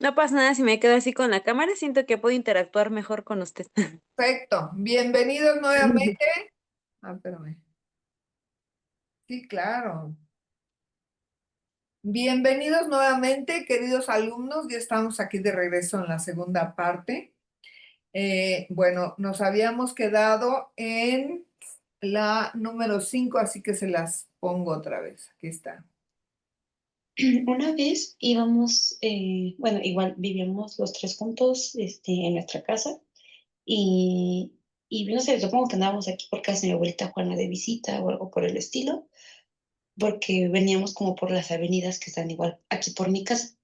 No pasa nada si me quedo así con la cámara, siento que puedo interactuar mejor con usted. Perfecto. Bienvenidos nuevamente. Ah, espérame. Sí, claro. Bienvenidos nuevamente, queridos alumnos. Ya estamos aquí de regreso en la segunda parte. Bueno, nos habíamos quedado en la número 5, así que se las pongo otra vez. Aquí está. Una vez íbamos, bueno, igual vivíamos los tres juntos, en nuestra casa y, y no sé, supongo que andábamos aquí por casa de mi abuelita Juana de visita o algo por el estilo, porque veníamos como por las avenidas que están igual aquí por mi casa.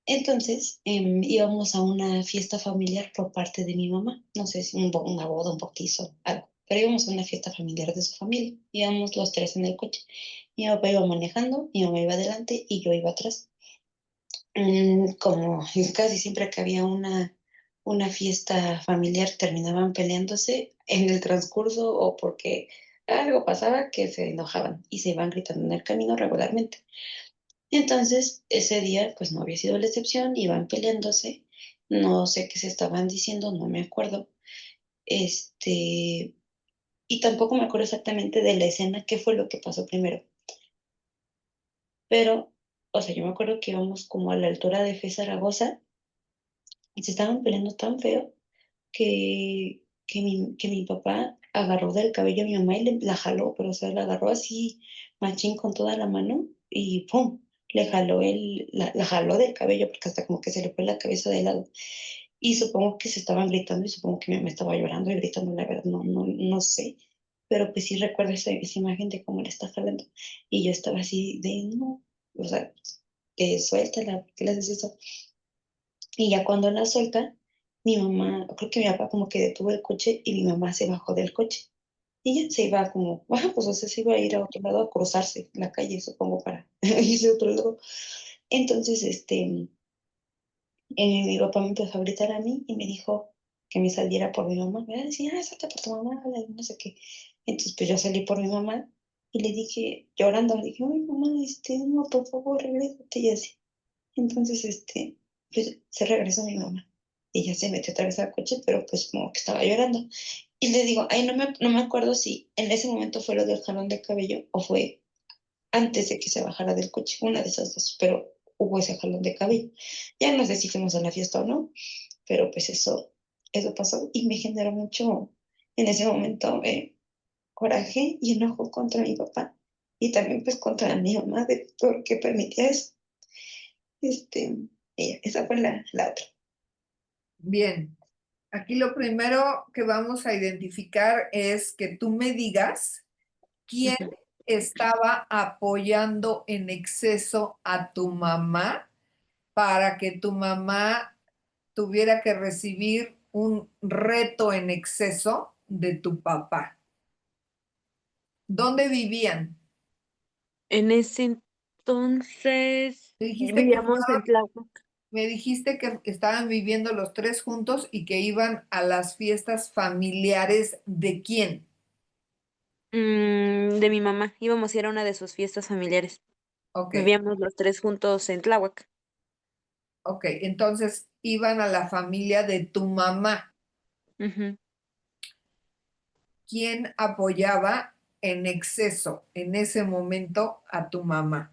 Entonces, íbamos a una fiesta familiar por parte de mi mamá, no sé si una boda, un bautizo, algo, pero íbamos a una fiesta familiar de su familia, íbamos los tres en el coche. Mi papá iba manejando, mi mamá iba adelante y yo iba atrás. Como casi siempre que había una fiesta familiar, terminaban peleándose en el transcurso o porque algo pasaba que se enojaban y se iban gritando en el camino regularmente. Entonces, ese día, pues no había sido la excepción, iban peleándose, no sé qué se estaban diciendo, no me acuerdo. Este, y tampoco me acuerdo exactamente de la escena, qué fue lo que pasó primero, pero, o sea, yo me acuerdo que íbamos como a la altura de Fe Zaragoza y se estaban peleando tan feo que mi papá agarró del cabello a mi mamá y la jaló, pero o sea, la agarró así, machín con toda la mano y ¡pum! Le jaló la jaló del cabello porque hasta como que se le fue la cabeza de lado. Y supongo que se estaban gritando y supongo que mi mamá estaba llorando y gritando, la verdad, no sé. Pero pues sí recuerdo esa imagen de cómo le está jalando. Y yo estaba así de, no, o sea, suéltala, ¿por qué le haces eso? Y ya cuando la suelta, mi mamá, creo que mi papá como que detuvo el coche y mi mamá se bajó del coche. Y ella se iba como, pues o sea, se iba a ir a otro lado a cruzarse la calle, supongo, para irse a otro lado. Entonces, mi papá me empezó a gritar a mí y me dijo que me saliera por mi mamá. Me decía, salte por tu mamá, no sé qué. Entonces, pues yo salí por mi mamá y le dije, llorando, le dije, ay, mamá, no, por favor, regrésate y así. Entonces, pues se regresó mi mamá. Ella se metió otra vez al coche, pero pues como que estaba llorando. Y le digo, ay, no me acuerdo si en ese momento fue lo del jalón de cabello o fue antes de que se bajara del coche, una de esas dos, pero hubo ese jalón de cabello. Ya no sé si fuimos a la fiesta o no, pero pues eso pasó y me generó mucho en ese momento coraje y enojo contra mi papá y también pues contra mi mamá de por qué permitía eso. Este, esa fue la otra. Bien. Aquí lo primero que vamos a identificar es que tú me digas quién Ujú. estaba apoyando en exceso a tu mamá para que tu mamá tuviera que recibir un reto en exceso de tu papá. ¿Dónde vivían? En ese entonces Me dijiste que vivíamos en Tláhuac. me dijiste que estaban viviendo los tres juntos y que iban a las fiestas familiares ¿de quién? De mi mamá, íbamos a ir a una de sus fiestas familiares. Ok, Vivíamos los tres juntos en Tláhuac. ok, entonces iban a la familia de tu mamá. Ujú. ¿Quién apoyaba en exceso en ese momento a tu mamá?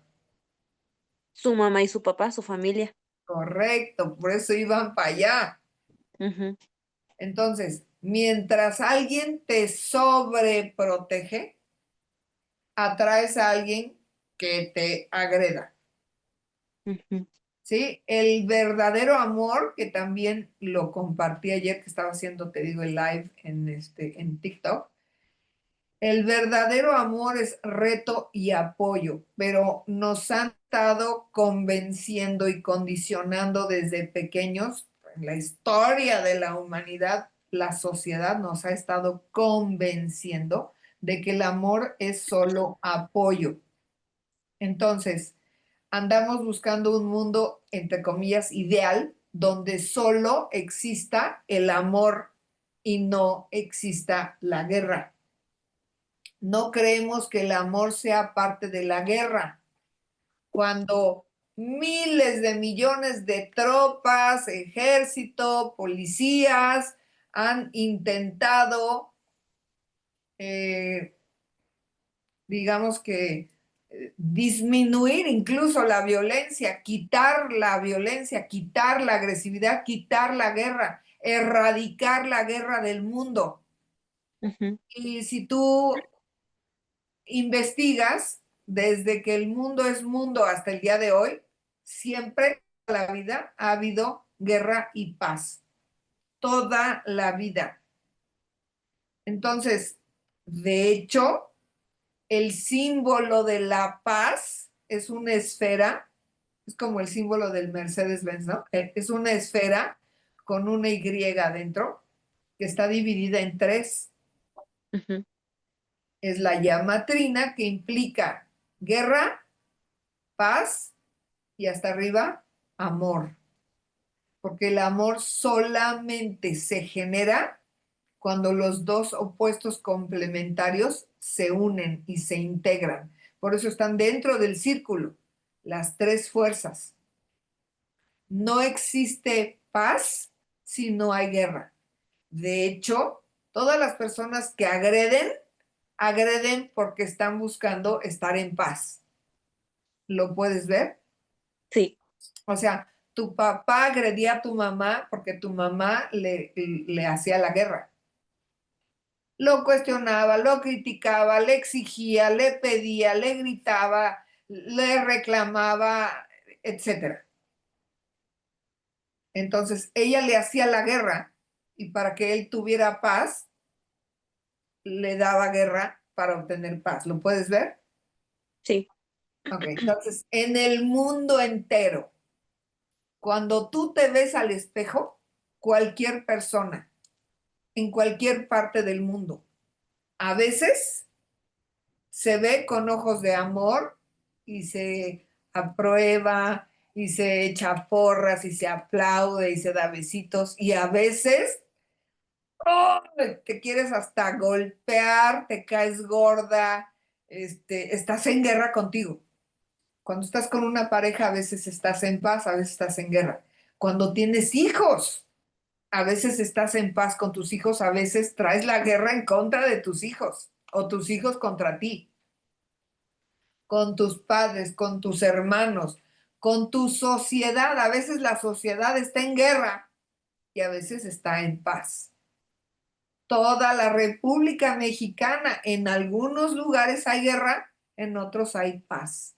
Su mamá y su papá, su familia. Correcto, por eso iban para allá. Ujú. Entonces, mientras alguien te sobreprotege, atraes a alguien que te agreda. Ujú. ¿Sí? El verdadero amor, que también lo compartí ayer que estaba haciendo, te digo, el live en TikTok. El verdadero amor es reto y apoyo, pero nos han estado convenciendo y condicionando desde pequeños. En la historia de la humanidad, la sociedad nos ha estado convenciendo de que el amor es solo apoyo. Entonces, andamos buscando un mundo, entre comillas, ideal, donde solo exista el amor y no exista la guerra. No creemos que el amor sea parte de la guerra. Cuando miles de millones de tropas, ejército, policías han intentado, digamos que, disminuir incluso la violencia, quitar la agresividad, quitar la guerra, erradicar la guerra del mundo. Ujú. Y si tú investigas, desde que el mundo es mundo hasta el día de hoy, siempre toda la vida ha habido guerra y paz. Toda la vida. Entonces, de hecho, el símbolo de la paz es una esfera, es como el símbolo del Mercedes-Benz, ¿no? Es una esfera con una Y adentro que está dividida en tres. Ujú. Es la llama trina, que implica guerra, paz y hasta arriba, amor. Porque el amor solamente se genera cuando los dos opuestos complementarios se unen y se integran. Por eso están dentro del círculo, las tres fuerzas. No existe paz si no hay guerra. De hecho, todas las personas que agreden, agreden porque están buscando estar en paz. ¿Lo puedes ver? Sí. O sea, tu papá agredía a tu mamá porque tu mamá le hacía la guerra. Lo cuestionaba, lo criticaba, le exigía, le pedía, le gritaba, le reclamaba, etcétera. Entonces, ella le hacía la guerra y para que él tuviera paz, le daba guerra para obtener paz. ¿Lo puedes ver? Sí. Ok, entonces, en el mundo entero, cuando tú te ves al espejo, cualquier persona, en cualquier parte del mundo, a veces se ve con ojos de amor y se aprueba y se echa porras y se aplaude y se da besitos y a veces ¡oh!, te quieres hasta golpear, te caes gorda, estás en guerra contigo. Cuando estás con una pareja a veces estás en paz, a veces estás en guerra. Cuando tienes hijos, a veces estás en paz con tus hijos, a veces traes la guerra en contra de tus hijos o tus hijos contra ti, con tus padres, con tus hermanos, con tu sociedad. A veces la sociedad está en guerra y a veces está en paz. Toda la República Mexicana, en algunos lugares hay guerra, en otros hay paz.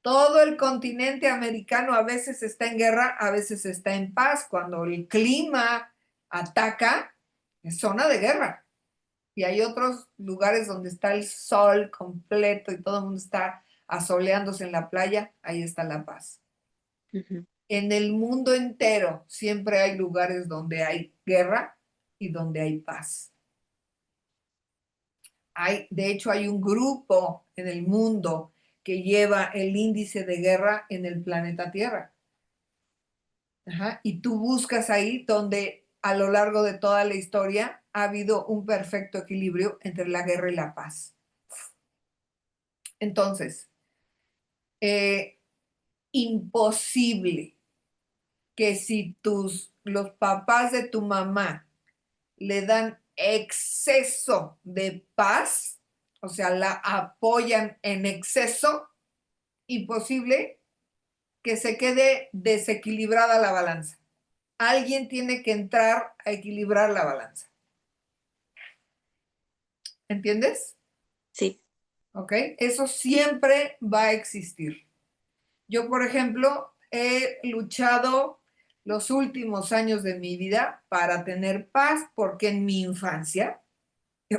Todo el continente americano a veces está en guerra, a veces está en paz. Cuando el clima ataca, es zona de guerra. Y hay otros lugares donde está el sol completo y todo el mundo está asoleándose en la playa, ahí está la paz. Ujú. En el mundo entero siempre hay lugares donde hay guerra y donde hay paz. De hecho, hay un grupo en el mundo que lleva el índice de guerra en el planeta Tierra. Ajá. Y tú buscas ahí donde a lo largo de toda la historia ha habido un perfecto equilibrio entre la guerra y la paz. Entonces, imposible que si los papás de tu mamá le dan exceso de paz, o sea, la apoyan en exceso, imposible que se quede desequilibrada la balanza. Alguien tiene que entrar a equilibrar la balanza. ¿Entiendes? Sí. ¿Ok? Eso siempre va a existir. Yo, por ejemplo, he luchado los últimos años de mi vida para tener paz porque en mi infancia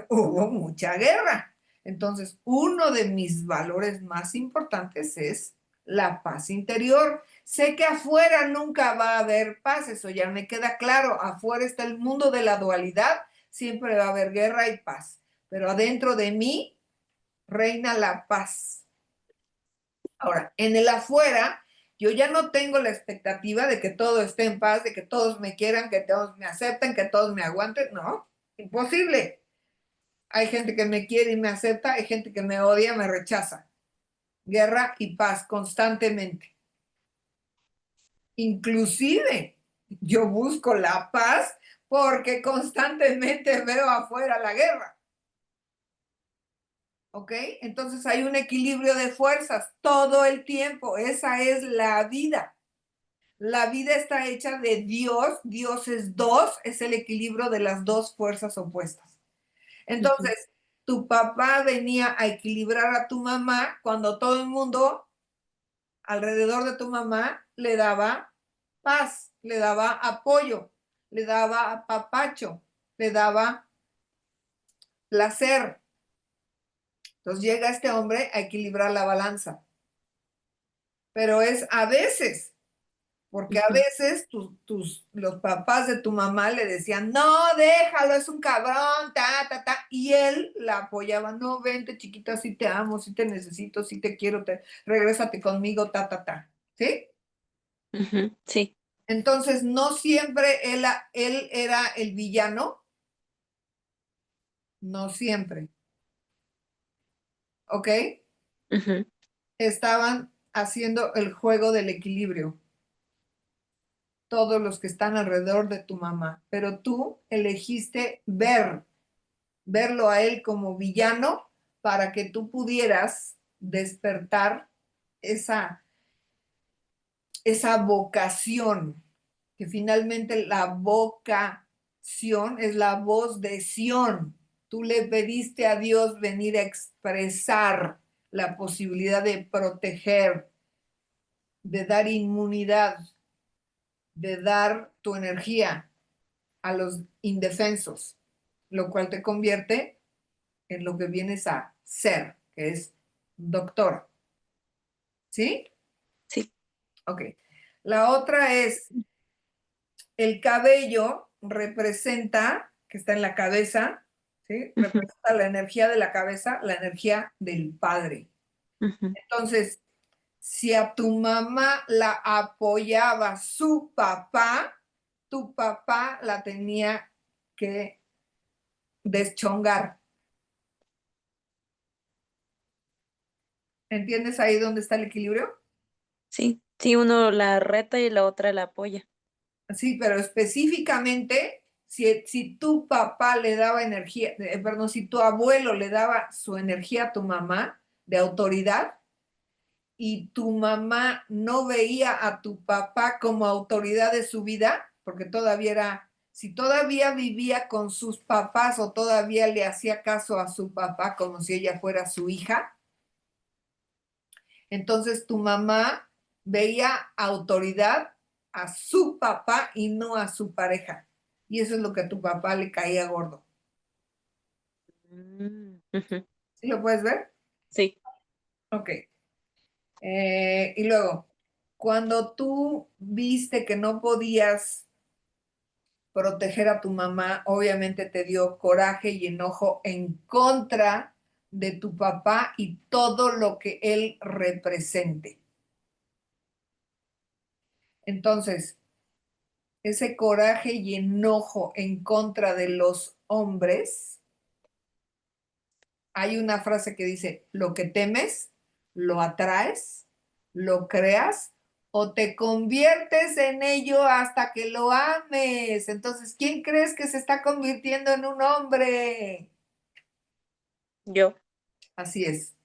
hubo mucha guerra. Entonces, uno de mis valores más importantes es la paz interior. Sé que afuera nunca va a haber paz, eso ya me queda claro. Afuera está el mundo de la dualidad, siempre va a haber guerra y paz. Pero adentro de mí reina la paz. Ahora, en el afuera, yo ya no tengo la expectativa de que todo esté en paz, de que todos me quieran, que todos me acepten, que todos me aguanten. No, imposible. Hay gente que me quiere y me acepta, hay gente que me odia, me rechaza. Guerra y paz constantemente. Inclusive, yo busco la paz porque constantemente veo afuera la guerra. ¿Ok? Entonces hay un equilibrio de fuerzas todo el tiempo. Esa es la vida. La vida está hecha de Dios. Dios es dos, es el equilibrio de las dos fuerzas opuestas. Entonces, tu papá venía a equilibrar a tu mamá cuando todo el mundo alrededor de tu mamá le daba paz, le daba apoyo, le daba apapacho, le daba placer. Entonces llega este hombre a equilibrar la balanza. Pero es a veces, porque a veces los papás de tu mamá le decían, no, déjalo, es un cabrón, y él la apoyaba, no, vente chiquita, sí te amo, sí te necesito, sí te quiero, regrésate conmigo, ¿sí? Sí. Entonces, no siempre él era el villano, no siempre, ¿ok? Ujú. Estaban haciendo el juego del equilibrio, todos los que están alrededor de tu mamá, pero tú elegiste verlo a él como villano para que tú pudieras despertar esa, esa vocación, que finalmente la vocación es la voz de Sión. Tú le pediste a Dios venir a expresar la posibilidad de proteger, de dar inmunidad, de dar tu energía a los indefensos, lo cual te convierte en lo que vienes a ser, que es doctor. ¿Sí? Sí. Ok. La otra es el cabello representa, que está en la cabeza, ¿sí? Ujú, Representa la energía de la cabeza, la energía del padre. ujú. Entonces, si a tu mamá la apoyaba su papá, tu papá la tenía que deschongar. ¿Entiendes ahí dónde está el equilibrio? Sí, sí, uno la reta y la otra la apoya. Sí, pero específicamente, si tu papá le daba energía, perdón, si tu abuelo le daba su energía a tu mamá de autoridad y tu mamá no veía a tu papá como autoridad de su vida, porque todavía era, si todavía vivía con sus papás o todavía le hacía caso a su papá como si ella fuera su hija, entonces tu mamá veía autoridad a su papá y no a su pareja. Y eso es lo que a tu papá le caía gordo. Ujú. ¿Sí lo puedes ver? Sí. Ok. Y luego, cuando tú viste que no podías proteger a tu mamá, obviamente te dio coraje y enojo en contra de tu papá y todo lo que él represente. Entonces, ese coraje y enojo en contra de los hombres, hay una frase que dice, lo que temes, lo atraes, lo creas o te conviertes en ello hasta que lo ames. Entonces, ¿quién crees que se está convirtiendo en un hombre? Yo. Así es.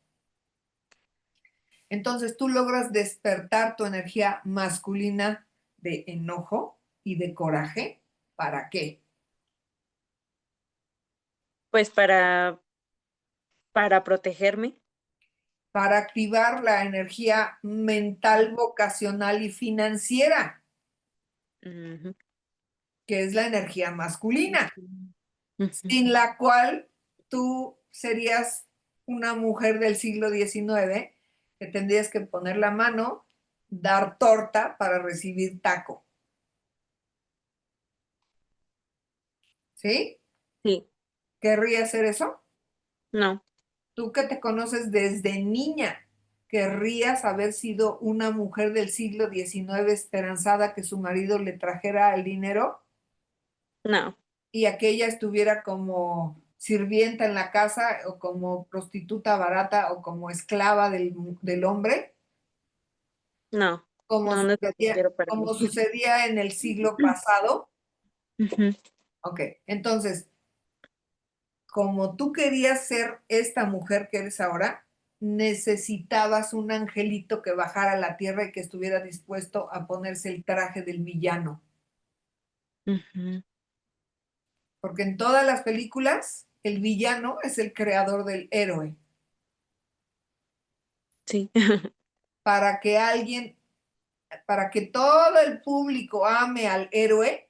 Entonces, tú logras despertar tu energía masculina de enojo y de coraje. ¿Para qué? Pues para protegerme. Para activar la energía mental, vocacional y financiera, Ujú. que es la energía masculina, Ujú. sin la cual tú serías una mujer del siglo XIX que tendrías que poner la mano, dar torta para recibir taco. ¿Sí? Sí. ¿Querría hacer eso? No, Tú que te conoces desde niña, ¿querrías haber sido una mujer del siglo XIX esperanzada que su marido le trajera el dinero no, y aquella estuviera como sirvienta en la casa o como prostituta barata o como esclava del hombre? no. como No, no es lo que sucedía, quiero para mí. como sucedía en el siglo pasado. Ujú. Ok, entonces, como tú querías ser esta mujer que eres ahora, necesitabas un angelito que bajara a la tierra y que estuviera dispuesto a ponerse el traje del villano. Ujú. Porque en todas las películas, el villano es el creador del héroe. Sí. Para que alguien, para que todo el público ame al héroe,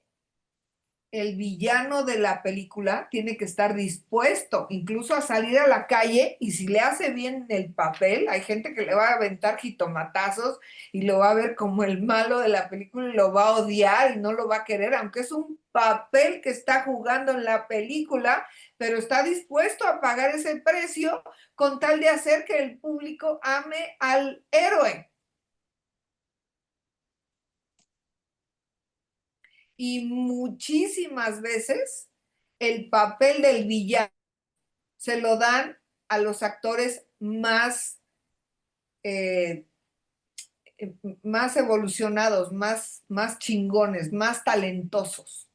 el villano de la película tiene que estar dispuesto incluso a salir a la calle, y si le hace bien el papel, hay gente que le va a aventar jitomatazos y lo va a ver como el malo de la película y lo va a odiar y no lo va a querer, aunque es un papel que está jugando en la película, pero está dispuesto a pagar ese precio con tal de hacer que el público ame al héroe. Y muchísimas veces el papel del villano se lo dan a los actores eh, más evolucionados, más chingones, más talentosos,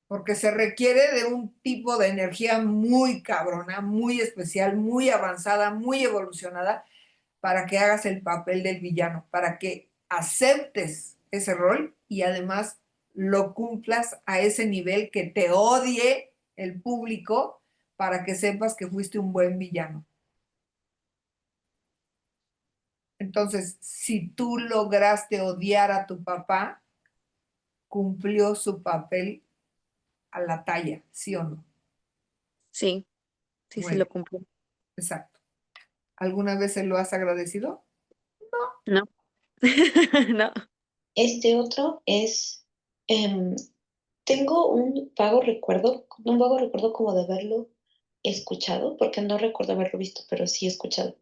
porque se requiere de un tipo de energía muy cabrona, muy especial, muy avanzada, muy evolucionada, para que hagas el papel del villano, para que aceptes ese rol y además lo cumplas a ese nivel que te odie el público, para que sepas que fuiste un buen villano. Entonces, si tú lograste odiar a tu papá, cumplió su papel a la talla, ¿sí o no? Sí, sí, sí Bueno, lo cumplí. exacto. ¿Alguna vez se lo has agradecido? No. No. Este otro es, em, tengo un vago recuerdo como de haberlo escuchado, porque no recuerdo haberlo visto, pero sí escuchado.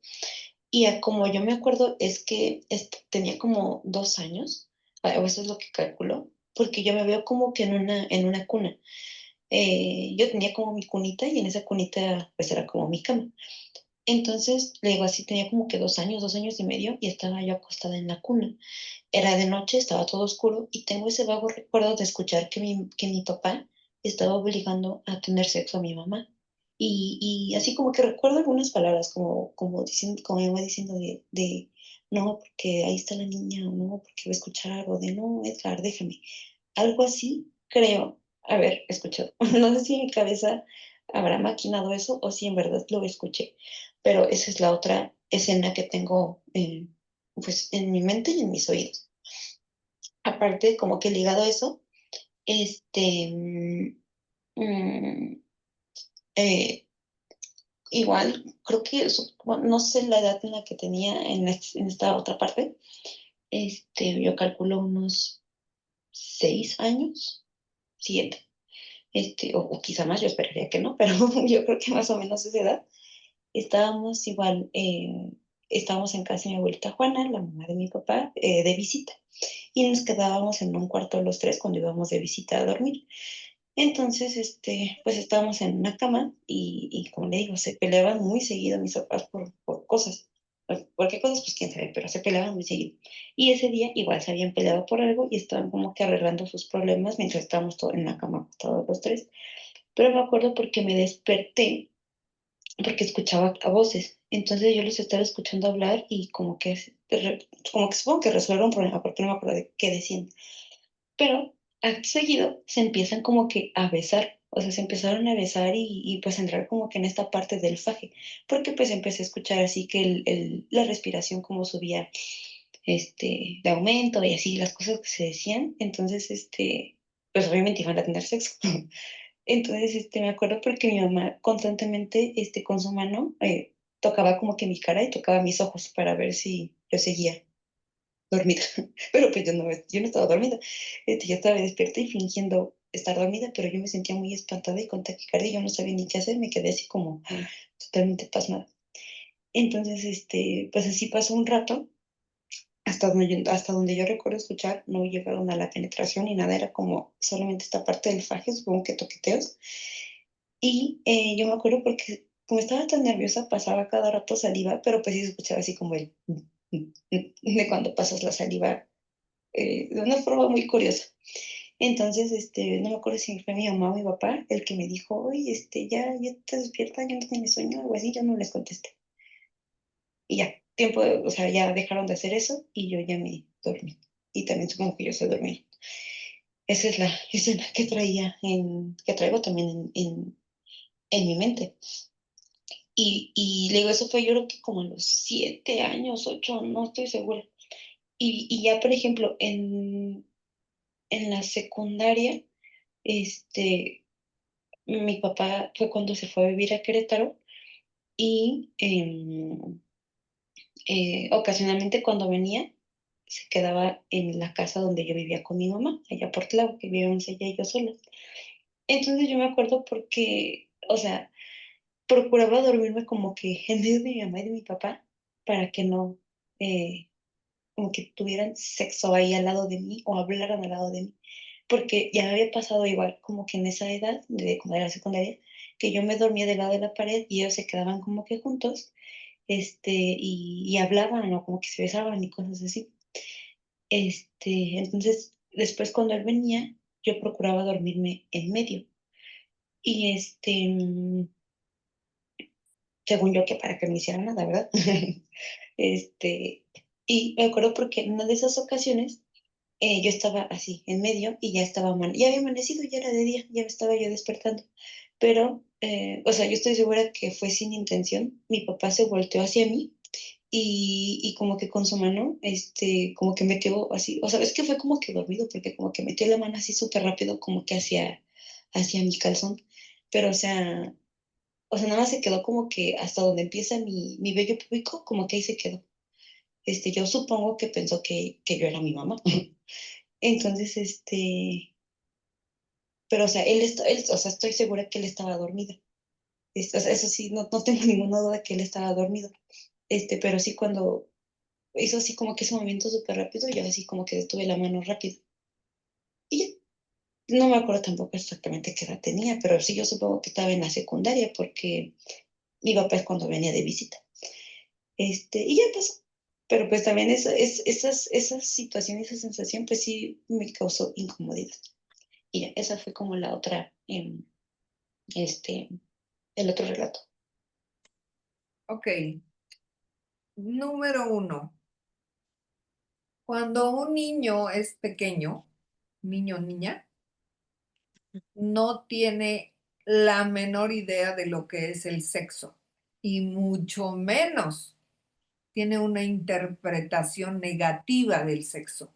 Y como yo me acuerdo es que tenía como 2 años, o eso es lo que calculo, porque yo me veo como que en una cuna. Yo tenía como mi cunita y en esa cunita pues era como mi cama. Entonces, le digo así, tenía como que 2 años, 2 años y medio y estaba yo acostada en la cuna. Era de noche, estaba todo oscuro y tengo ese vago recuerdo de escuchar que mi papá estaba obligando a tener sexo a mi mamá. Y así como que recuerdo algunas palabras, diciendo, como mi mamá diciendo no, porque ahí está la niña, o no, porque va a escuchar algo, de no, Edgar, déjame. Algo así, creo haber escuchado. No sé si en mi cabeza habrá maquinado eso o si en verdad lo escuché, pero esa es la otra escena que tengo pues, en mi mente y en mis oídos. Aparte, como que ligado a eso, este, mm, eh, igual, creo que, bueno, no sé la edad en la que tenía en esta otra parte, yo calculo unos 6 años, 7, o quizá más, yo esperaría que no, pero yo creo que más o menos esa edad. Estábamos igual, estábamos en casa de mi abuelita Juana, la mamá de mi papá, de visita, y nos quedábamos en un cuarto los tres cuando íbamos de visita a dormir. Entonces, pues estábamos en una cama y como le digo, se peleaban muy seguido mis papás por cosas. ¿Por qué cosas? Pues quién sabe, pero se peleaban muy seguido. Y ese día igual se habían peleado por algo y estaban como que arreglando sus problemas mientras estábamos todos en la cama acostados los tres. Pero me acuerdo porque me desperté porque escuchaba a voces. Entonces yo los estaba escuchando hablar y como que supongo que resuelven un problema, porque no me acuerdo de qué decían. Pero acto seguido se empiezan como que a besar, o sea, se empezaron a besar y pues entrar como que en esta parte del faje, porque pues empecé a escuchar así que la respiración como subía de aumento y así las cosas que se decían. Entonces, pues obviamente iban a tener sexo. Entonces, me acuerdo porque mi mamá constantemente, con su mano, tocaba como que mi cara y tocaba mis ojos para ver si yo seguía dormida. Pero pues yo no estaba dormida. Yo estaba despierta y fingiendo estar dormida, pero yo me sentía muy espantada y con taquicardia. Yo no sabía ni qué hacer, me quedé así como totalmente pasmada. Entonces, pues así pasó un rato. Hasta donde yo recuerdo escuchar, no llegaron a la penetración ni nada, era como solamente esta parte del faje, supongo que toqueteos. Y yo me acuerdo porque como estaba tan nerviosa, pasaba cada rato saliva, pero pues sí se escuchaba así como el de cuando pasas la saliva de una forma muy curiosa. Entonces, no me acuerdo si fue mi mamá o mi papá el que me dijo, oye, ya te despierta, ya no tienes sueño, algo así, yo no les contesté. Y ya, o sea, ya dejaron de hacer eso y yo ya me dormí. Y también supongo que yo se dormí. Esa es la escena que que traigo también en mi mente. Y le digo, eso fue yo creo que como a los 7 años, 8, no estoy segura. Y ya, por ejemplo, en la secundaria, este, mi papá fue cuando se fue a vivir a Querétaro y ocasionalmente cuando venía se quedaba en la casa donde yo vivía con mi mamá, allá por Tláhuac, que vivíamos ella y yo solas. Entonces yo me acuerdo porque, o sea, procuraba dormirme como que en medio de mi mamá y de mi papá para que no, eh, como que tuvieran sexo ahí al lado de mí o hablaran al lado de mí. Porque ya me había pasado igual como que en esa edad, de cuando era secundaria, que yo me dormía del lado de la pared y ellos se quedaban como que juntos, y hablaban o como que se besaban y cosas así. Entonces, después cuando él venía, yo procuraba dormirme en medio. Y según yo que para que no hiciera nada, ¿verdad? Este, y me acuerdo porque en una de esas ocasiones yo estaba así, en medio, y ya había amanecido, ya era de día, ya me estaba yo despertando. Pero, o sea, yo estoy segura que fue sin intención. Mi papá se volteó hacia mí y como que con su mano, como que metió así, o sea, es que fue como que dormido, porque como que metió la mano así súper rápido, como que hacia mi calzón. Pero, o sea, nada más se quedó como que hasta donde empieza mi vello púbico, como que ahí se quedó. Yo supongo que pensó que yo era mi mamá. Entonces, pero, o sea, o sea, estoy segura que él estaba dormido. O sea, eso sí, no tengo ninguna duda que él estaba dormido. Pero sí cuando hizo así como que ese movimiento súper rápido, yo así como que detuve la mano rápido. Y ya, no me acuerdo tampoco exactamente qué edad tenía, pero sí yo supongo que estaba en la secundaria porque mi papá es cuando venía de visita. Y ya pasó. Pero pues también esas situaciones, esa sensación, pues sí me causó incomodidad. Y ya, esa fue como la otra, este, el otro relato. Ok, número 1. Cuando un niño es pequeño, niño o niña, no tiene la menor idea de lo que es el sexo y mucho menos tiene una interpretación negativa del sexo.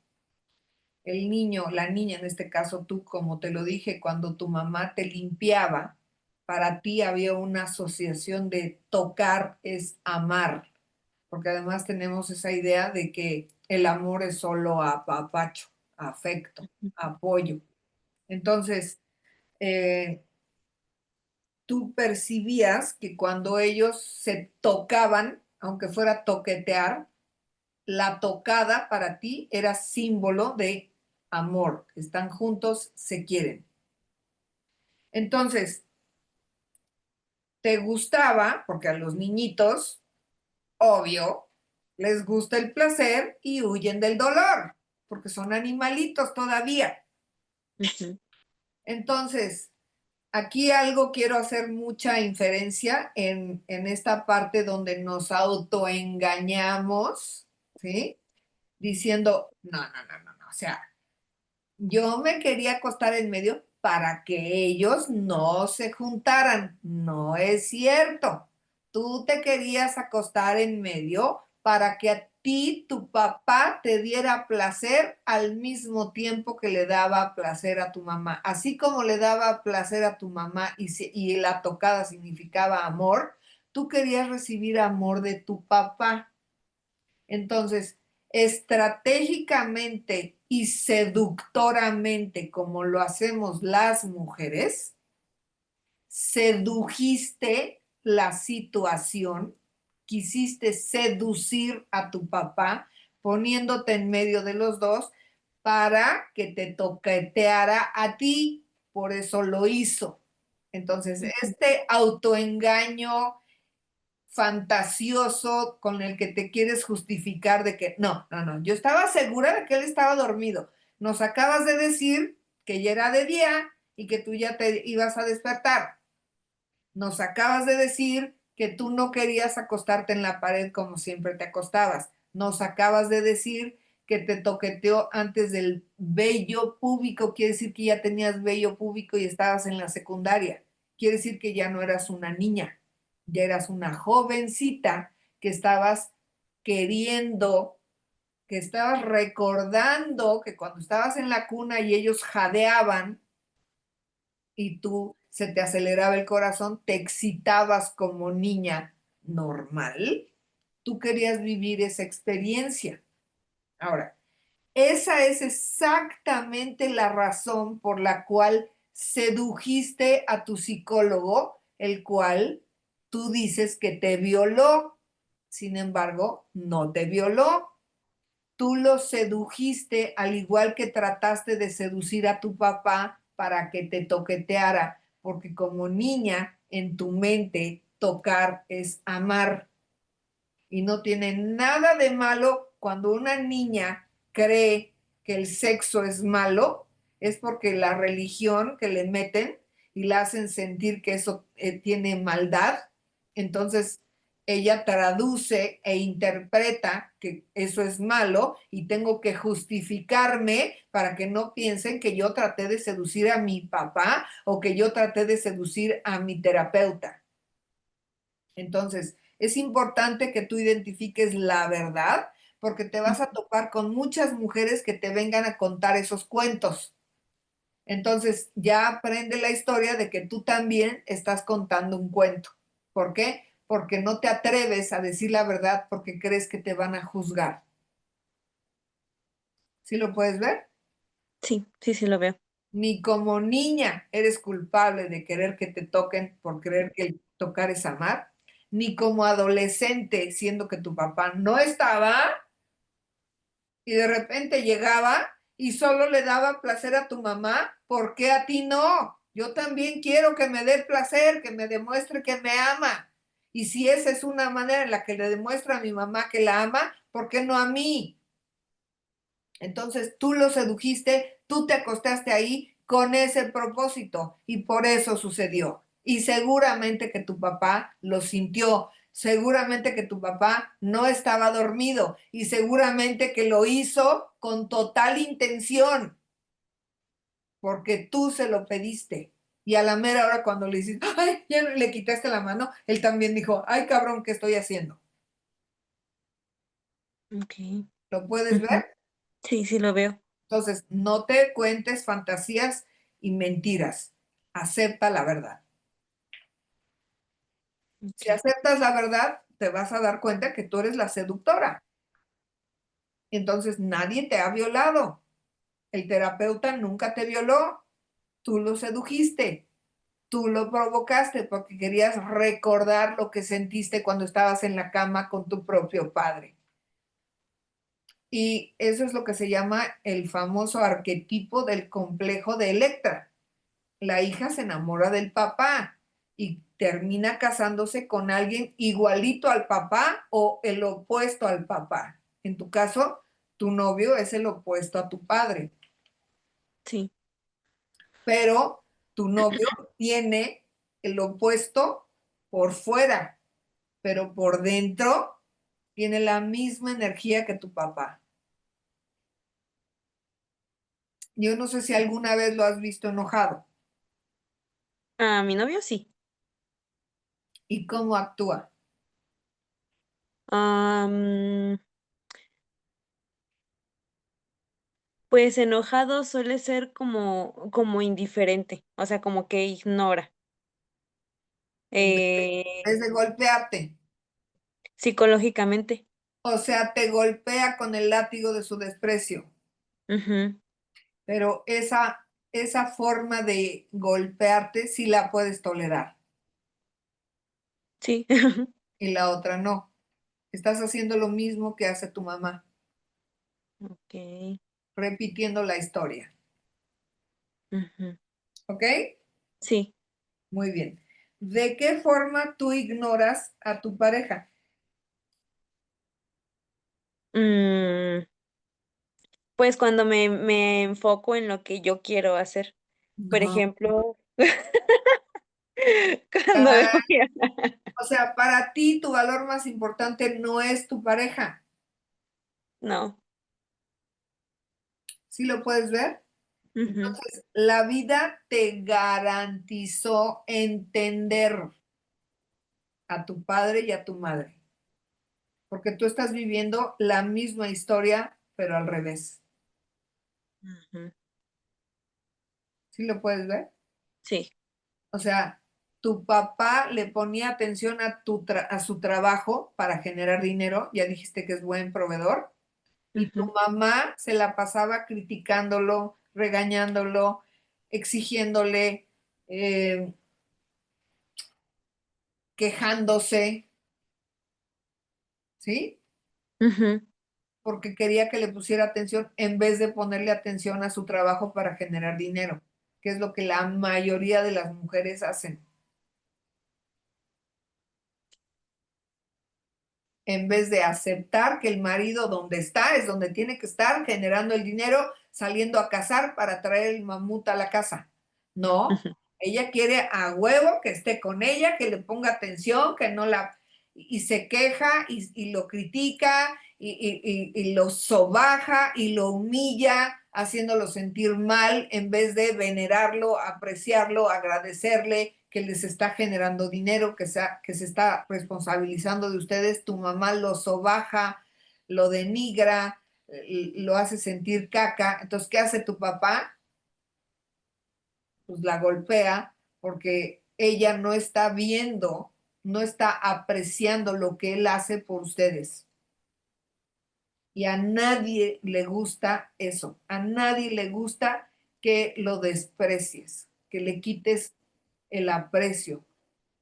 El niño, la niña, en este caso tú, como te lo dije, cuando tu mamá te limpiaba, para ti había una asociación de tocar es amar, porque además tenemos esa idea de que el amor es solo apapacho, afecto, apoyo. Entonces, eh, tú percibías que cuando ellos se tocaban, aunque fuera toquetear, la tocada para ti era símbolo de amor. Están juntos, se quieren. Entonces, te gustaba, porque a los niñitos, obvio, les gusta el placer y huyen del dolor, porque son animalitos todavía. Ujú. Entonces, aquí algo quiero hacer mucha inferencia en esta parte donde nos autoengañamos, ¿sí? Diciendo, no, no, no, no, no, o sea, yo me quería acostar en medio para que ellos no se juntaran. No es cierto. Tú te querías acostar en medio para que a ti tu papá te diera placer al mismo tiempo que le daba placer a tu mamá. Así como le daba placer a tu mamá y la tocada significaba amor, tú querías recibir amor de tu papá. Entonces, estratégicamente y seductoramente, como lo hacemos las mujeres, sedujiste la situación, quisiste seducir a tu papá poniéndote en medio de los dos para que te toqueteara a ti, por eso lo hizo. Entonces, este autoengaño fantasioso con el que te quieres justificar de que no, yo estaba segura de que él estaba dormido. Nos acabas de decir que ya era de día y que tú ya te ibas a despertar. Nos acabas de decir que tú no querías acostarte en la pared como siempre te acostabas. Nos acabas de decir que te toqueteó antes del vello púbico, quiere decir que ya tenías vello púbico y estabas en la secundaria. Quiere decir que ya no eras una niña, ya eras una jovencita que estabas queriendo, que estabas recordando que cuando estabas en la cuna y ellos jadeaban y tú se te aceleraba el corazón, te excitabas como niña normal, tú querías vivir esa experiencia. Ahora, esa es exactamente la razón por la cual sedujiste a tu psicólogo, el cual tú dices que te violó. Sin embargo, no te violó. Tú lo sedujiste al igual que trataste de seducir a tu papá para que te toqueteara, porque como niña en tu mente tocar es amar y no tiene nada de malo cuando una niña cree que el sexo es malo, es porque la religión que le meten y la hacen sentir que eso tiene maldad, entonces ella traduce e interpreta que eso es malo y tengo que justificarme para que no piensen que yo traté de seducir a mi papá o que yo traté de seducir a mi terapeuta. Entonces, es importante que tú identifiques la verdad porque te vas a topar con muchas mujeres que te vengan a contar esos cuentos. Entonces, ya aprende la historia de que tú también estás contando un cuento. ¿Por qué? Porque no te atreves a decir la verdad porque crees que te van a juzgar. ¿Sí lo puedes ver? Sí, sí, sí lo veo. Ni como niña eres culpable de querer que te toquen por creer que el tocar es amar, ni como adolescente, siendo que tu papá no estaba y de repente llegaba y solo le daba placer a tu mamá, ¿por qué a ti no? Yo también quiero que me dé placer, que me demuestre que me ama. Y si esa es una manera en la que le demuestra a mi mamá que la ama, ¿por qué no a mí? Entonces tú lo sedujiste, tú te acostaste ahí con ese propósito y por eso sucedió. Y seguramente que tu papá lo sintió, seguramente que tu papá no estaba dormido y seguramente que lo hizo con total intención porque tú se lo pediste. Y a la mera hora cuando le hiciste, ay, ya le quitaste la mano, él también dijo, ay, cabrón, ¿qué estoy haciendo? Ok. ¿Lo puedes Ujú. ver? Sí, sí lo veo. Entonces, no te cuentes fantasías y mentiras. Acepta la verdad. Si Ok. aceptas la verdad, te vas a dar cuenta que tú eres la seductora. Entonces, nadie te ha violado. El terapeuta nunca te violó. Tú lo sedujiste. Tú lo provocaste porque querías recordar lo que sentiste cuando estabas en la cama con tu propio padre. Y eso es lo que se llama el famoso arquetipo del complejo de Electra. La hija se enamora del papá y termina casándose con alguien igualito al papá o el opuesto al papá. En tu caso, tu novio es el opuesto a tu padre, Sí. pero tu novio tiene el opuesto por fuera, pero por dentro tiene la misma energía que tu papá. Yo no sé si alguna vez lo has visto enojado A mi novio sí. y cómo actúa. Am, pues enojado suele ser como indiferente, o sea, como que ignora. Eh, Es de golpearte. psicológicamente. O sea, te golpea con el látigo de su desprecio. Ujú. Pero esa forma de golpearte sí la puedes tolerar Sí. y la otra no. Estás haciendo lo mismo que hace tu mamá, Okey. repitiendo la historia. Ujú. ¿Ok? Sí. Muy bien. ¿de qué forma tú ignoras a tu pareja? Mm, pues cuando me enfoco en lo que yo quiero hacer. Por No. ejemplo, cuando me Ah, voy a o sea, para ti tu valor más importante no es tu pareja. no. ¿Sí lo puedes ver? Ujú, Entonces, la vida te garantizó entender a tu padre y a tu madre, porque tú estás viviendo la misma historia, pero al revés. ujú. ¿Sí lo puedes ver? Sí. O sea, tu papá le ponía atención a su trabajo para generar dinero, ya dijiste que es buen proveedor, y tu Ujú, mamá se la pasaba criticándolo, regañándolo, exigiéndole, eh, quejándose, ¿sí? ujú, Porque quería que le pusiera atención en vez de ponerle atención a su trabajo para generar dinero, que es lo que la mayoría de las mujeres hacen. En vez de aceptar que el marido donde está es donde tiene que estar, generando el dinero, saliendo a cazar para traer el mamut a la casa. No, ujú, ella quiere a huevo que esté con ella, que le ponga atención, que no la... Y se queja y lo critica y lo sobaja y lo humilla, haciéndolo sentir mal en vez de venerarlo, apreciarlo, agradecerle que les está generando dinero, que se está responsabilizando de ustedes. Tu mamá lo sobaja, lo denigra, lo hace sentir caca. Entonces, ¿qué hace tu papá? Pues la golpea porque ella no está viendo, no está apreciando lo que él hace por ustedes. Y a nadie le gusta eso, a nadie le gusta que lo desprecies, que le quites el aprecio,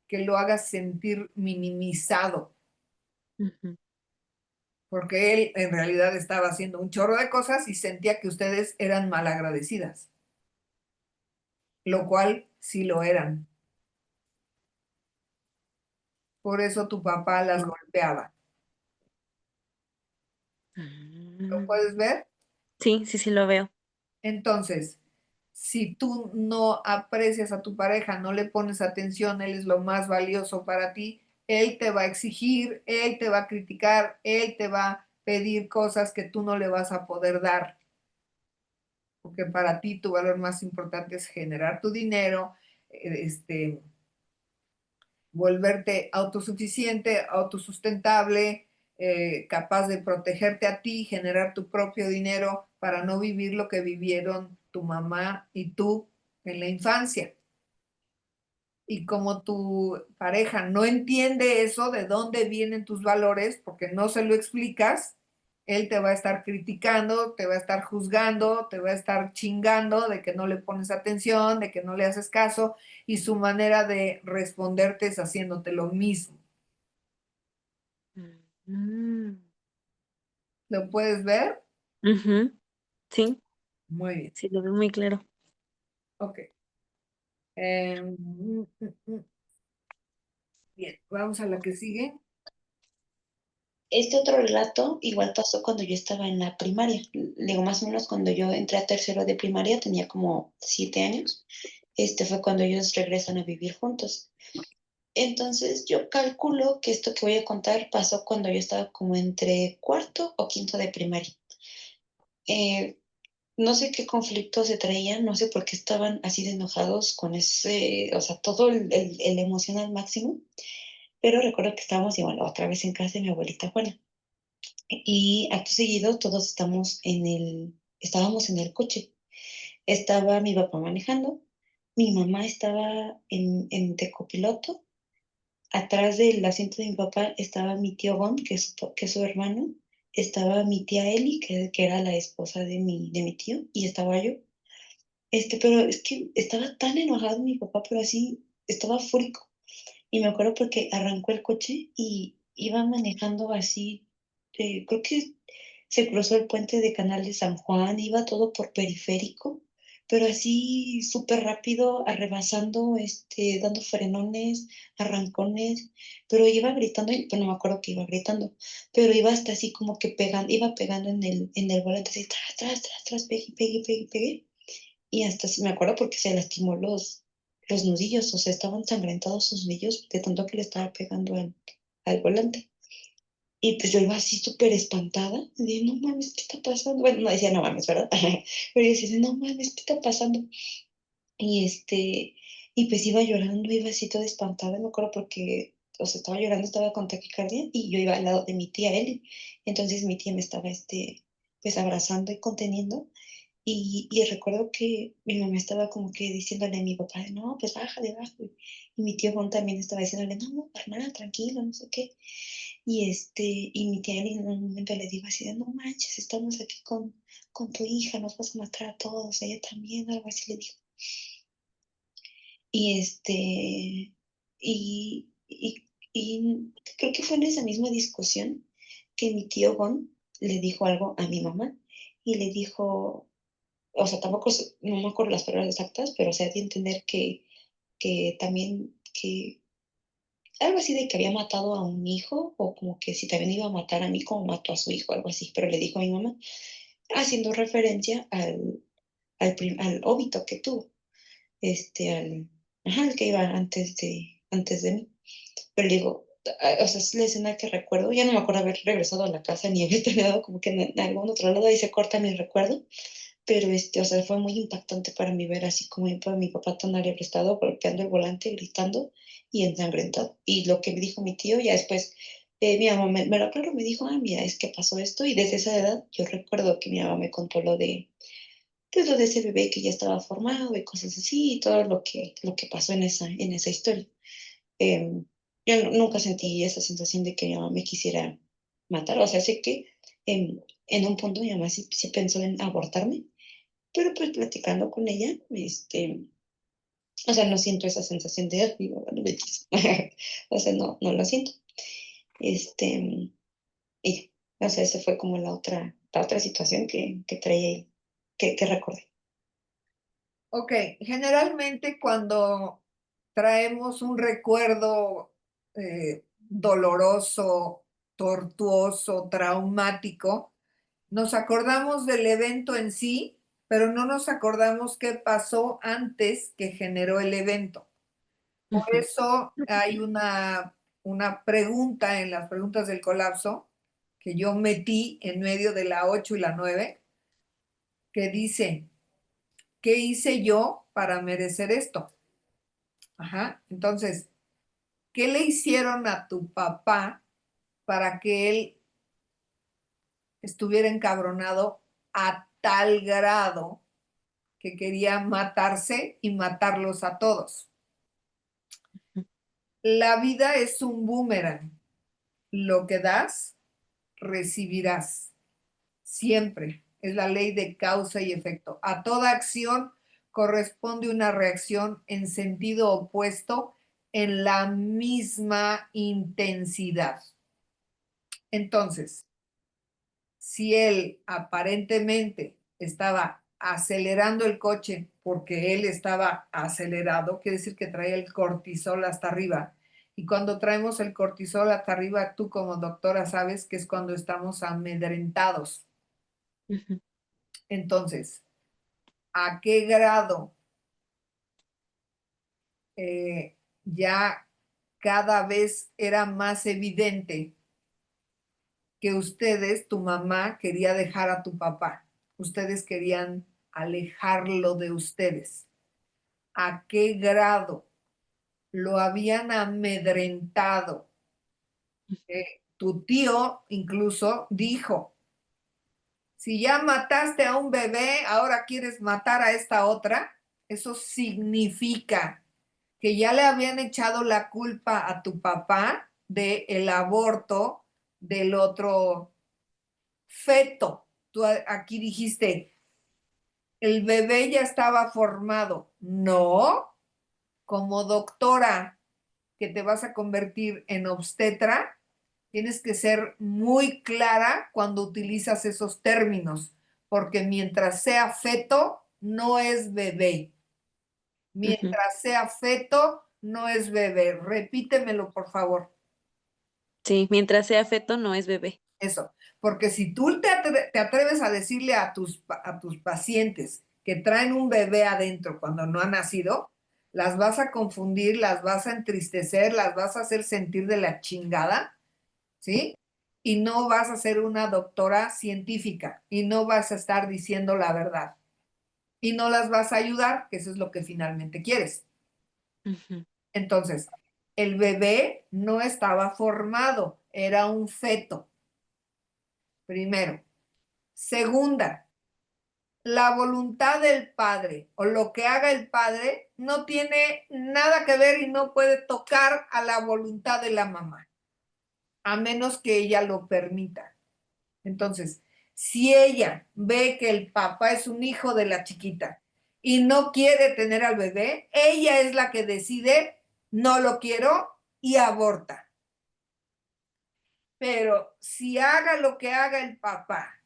que lo hagas sentir minimizado, ujú. porque él en realidad estaba haciendo un chorro de cosas y sentía que ustedes eran malagradecidas, lo cual sí lo eran. Por eso tu papá las Sí. golpeaba. ¿Lo Mm. puedes ver? Sí, sí, sí lo veo. Entonces, si tú no aprecias a tu pareja, no le pones atención, él es lo más valioso para ti, él te va a exigir, él te va a criticar, él te va a pedir cosas que tú no le vas a poder dar, porque para ti tu valor más importante es generar tu dinero, volverte autosuficiente, autosustentable, capaz de protegerte a ti, generar tu propio dinero para no vivir lo que vivieron tu mamá y tú en la infancia. Y como tu pareja no entiende eso, de dónde vienen tus valores, porque no se lo explicas, él te va a estar criticando, te va a estar juzgando, te va a estar chingando de que no le pones atención, de que no le haces caso, y su manera de responderte es haciéndote lo mismo. Mm. ¿Lo puedes ver? Ujú, sí, Muy bien. sí lo veo muy claro. Ok. Bien, vamos a la que sigue. Este otro relato igual pasó cuando yo estaba en la primaria. Digo, más o menos cuando yo entré a tercero de primaria, tenía como 7 años. Fue cuando ellos regresan a vivir juntos. Entonces, yo calculo que esto que voy a contar pasó cuando yo estaba como entre cuarto o quinto de primaria. Eh, no sé qué conflicto se traían, no sé por qué estaban así de enojados con ese, o sea, todo el emoción al máximo, pero recuerdo que estábamos igual otra vez en casa de mi abuelita Juana. Y acto seguido todos estábamos en el coche. Estaba mi papá manejando, mi mamá estaba de copiloto. Atrás del asiento de mi papá estaba mi tío Gon, que es su hermano, estaba mi tía Eli, que era la esposa de mi tío, y estaba yo. Pero es que estaba tan enojado mi papá, pero así, estaba fúrico. Y me acuerdo porque arrancó el coche y iba manejando así, creo que se cruzó el puente de Canal de San Juan, iba todo por periférico, pero así súper rápido, arrebasando, dando frenones, arrancones, pero iba gritando, y pues no me acuerdo que iba gritando, pero iba hasta así como que pegando, iba pegando en el volante, así, tras, tras, tras, tras, pegue, pegue, pegue, pegue, y hasta me acuerdo porque se lastimó los nudillos, o sea, estaban sangrentados sus nudillos de tanto que le estaba pegando al volante. Y pues yo iba así súper espantada, de no mames, ¿qué está pasando? Bueno, no decía no mames, ¿verdad? Pero yo decía, no mames, ¿qué está pasando? Y y pues iba llorando, iba así toda espantada, me acuerdo porque, o sea, estaba llorando, estaba con taquicardia y yo iba al lado de mi tía Eli. Entonces mi tía me estaba, pues abrazando y conteniendo. Y recuerdo que mi mamá estaba como que diciéndole a mi papá, no, pues bájale, bájale. Y mi tío Juan también estaba diciéndole, no, no, hermana, tranquilo, no sé qué. Y mi tía Eli en un momento le dijo así de, no manches, estamos aquí con tu hija, nos vas a matar a todos, ella también, algo así le dijo. Y y creo que fue en esa misma discusión que mi tío Gon le dijo algo a mi mamá y le dijo, o sea, tampoco, no me acuerdo las palabras exactas, pero o sea, de entender que también, que algo así de que había matado a un hijo, o como que si también iba a matar a mí como mató a su hijo, algo así, pero le dijo a mi mamá, haciendo referencia al óbito que tuvo, ajá, el que iba antes de mí. Pero le digo, o sea, es la escena que recuerdo, ya no me acuerdo haber regresado a la casa ni haber terminado como que en algún otro lado, ahí se corta mi recuerdo, pero o sea, fue muy impactante para mí ver así como mi papá tan estado golpeando el volante, gritando y ensangrentado. Y lo que me dijo mi tío, ya después, mi mamá me lo aclaró, me dijo, ah, mira, es que pasó esto, y desde esa edad yo recuerdo que mi mamá me contó pues, lo de ese bebé que ya estaba formado y cosas así, y todo lo que pasó en esa historia. Em, yo nunca sentí esa sensación de que mi mamá me quisiera matar, o sea, sé que en un punto mi mamá sí pensó en abortarme, pero pues platicando con ella, o sea, no siento esa sensación de, "Ay, no me quiso". O sea, no lo siento. Este, y, o sea, esa fue como la otra situación que traía ahí, que recordé. Ok, generalmente cuando traemos un recuerdo doloroso, tortuoso, traumático, nos acordamos del evento en sí, pero no nos acordamos qué pasó antes que generó el evento. Por Ujú, eso hay una pregunta en las preguntas del colapso que yo metí en medio de la 8 y la 9 que dice, ¿qué hice yo para merecer esto? Ajá. Entonces, ¿qué le hicieron a tu papá para que él estuviera encabronado a tal grado que quería matarse y matarlos a todos? La vida es un boomerang. Lo que das, recibirás. Siempre. Es la ley de causa y efecto. A toda acción corresponde una reacción en sentido opuesto en la misma intensidad. Entonces, si él aparentemente estaba acelerando el coche porque él estaba acelerado, quiere decir que traía el cortisol hasta arriba. Y cuando traemos el cortisol hasta arriba, tú como doctora sabes que es cuando estamos amedrentados. ujú. Entonces, ¿a qué grado ya cada vez era más evidente que ustedes, tu mamá quería dejar a tu papá? Ustedes querían alejarlo de ustedes. ¿A qué grado lo habían amedrentado? Tu tío incluso dijo, si ya mataste a un bebé, ahora quieres matar a esta otra. Eso significa que ya le habían echado la culpa a tu papá del aborto del otro feto. Tú aquí dijiste, el bebé ya estaba formado. No, como doctora que te vas a convertir en obstetra, tienes que ser muy clara cuando utilizas esos términos, porque mientras sea feto, no es bebé. Mientras sea feto, no es bebé. Repítemelo, por favor. Sí, mientras sea feto no es bebé. Eso, porque si tú te atreves a decirle a tus pacientes que traen un bebé adentro cuando no ha nacido, las vas a confundir, las vas a entristecer, las vas a hacer sentir de la chingada, ¿sí? Y no vas a ser una doctora científica y no vas a estar diciendo la verdad y no las vas a ayudar, que eso es lo que finalmente quieres. Ujú. Entonces, el bebé no estaba formado, era un feto, primero. Segunda, la voluntad del padre o lo que haga el padre no tiene nada que ver y no puede tocar a la voluntad de la mamá, a menos que ella lo permita. Entonces, si ella ve que el papá es un hijo de la chiquita y no quiere tener al bebé, ella es la que decide, no lo quiero y aborta. Pero si haga lo que haga el papá,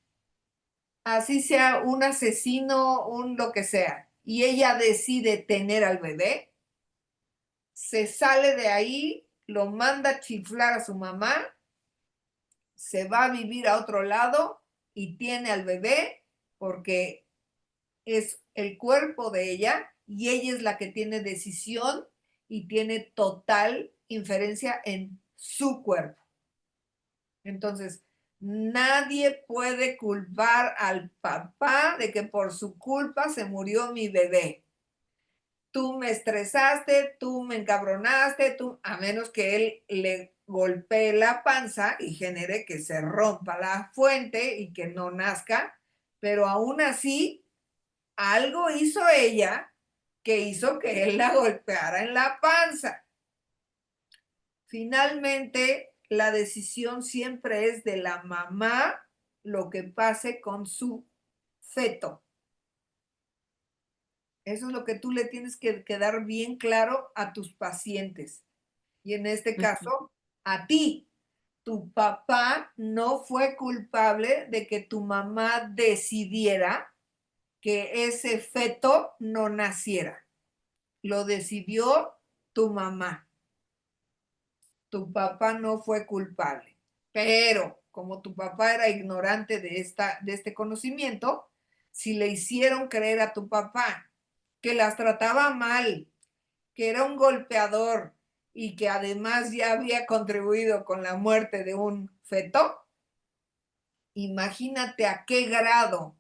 así sea un asesino, un lo que sea, y ella decide tener al bebé, se sale de ahí, lo manda a chiflar a su mamá, se va a vivir a otro lado y tiene al bebé porque es el cuerpo de ella y ella es la que tiene decisión y tiene total inferencia en su cuerpo. Entonces, nadie puede culpar al papá de que por su culpa se murió mi bebé. Tú me estresaste, tú me encabronaste, a menos que él le golpee la panza y genere que se rompa la fuente y que no nazca, pero aún así, algo hizo ella que hizo que él la golpeara en la panza. Finalmente, la decisión siempre es de la mamá lo que pase con su feto. Eso es lo que tú le tienes que dar bien claro a tus pacientes. Y en este Ujú. caso, a ti. Tu papá no fue culpable de que tu mamá decidiera que ese feto no naciera. Lo decidió tu mamá. Tu papá no fue culpable. Pero como tu papá era ignorante de este conocimiento, si le hicieron creer a tu papá que las trataba mal, que era un golpeador y que además ya había contribuido con la muerte de un feto, imagínate a qué grado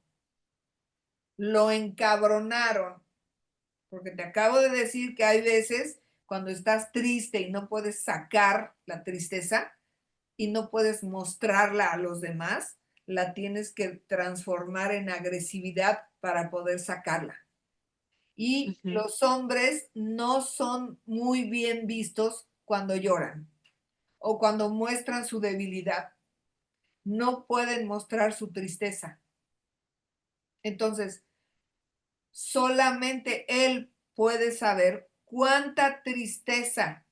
lo encabronaron. Porque te acabo de decir que hay veces cuando estás triste y no puedes sacar la tristeza, y no puedes mostrarla a los demás, la tienes que transformar en agresividad para poder sacarla. Y Ujú. los hombres no son muy bien vistos cuando lloran o cuando muestran su debilidad. No pueden mostrar su tristeza. Entonces, solamente él puede saber cuánta tristeza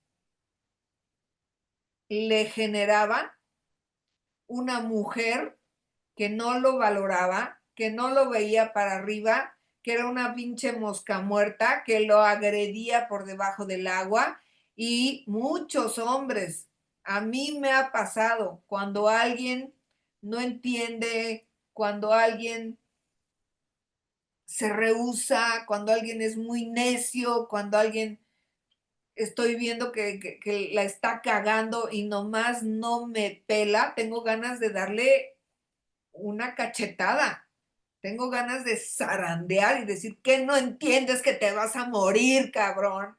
le generaba una mujer que no lo valoraba, que no lo veía para arriba, que era una pinche mosca muerta, que lo agredía por debajo del agua. Y muchos hombres, a mí me ha pasado cuando alguien no entiende, cuando alguien se rehúsa, cuando alguien es muy necio, cuando alguien estoy viendo que la está cagando y nomás no me pela, tengo ganas de darle una cachetada. Tengo ganas de zarandear y decir que no entiendes que te vas a morir, cabrón.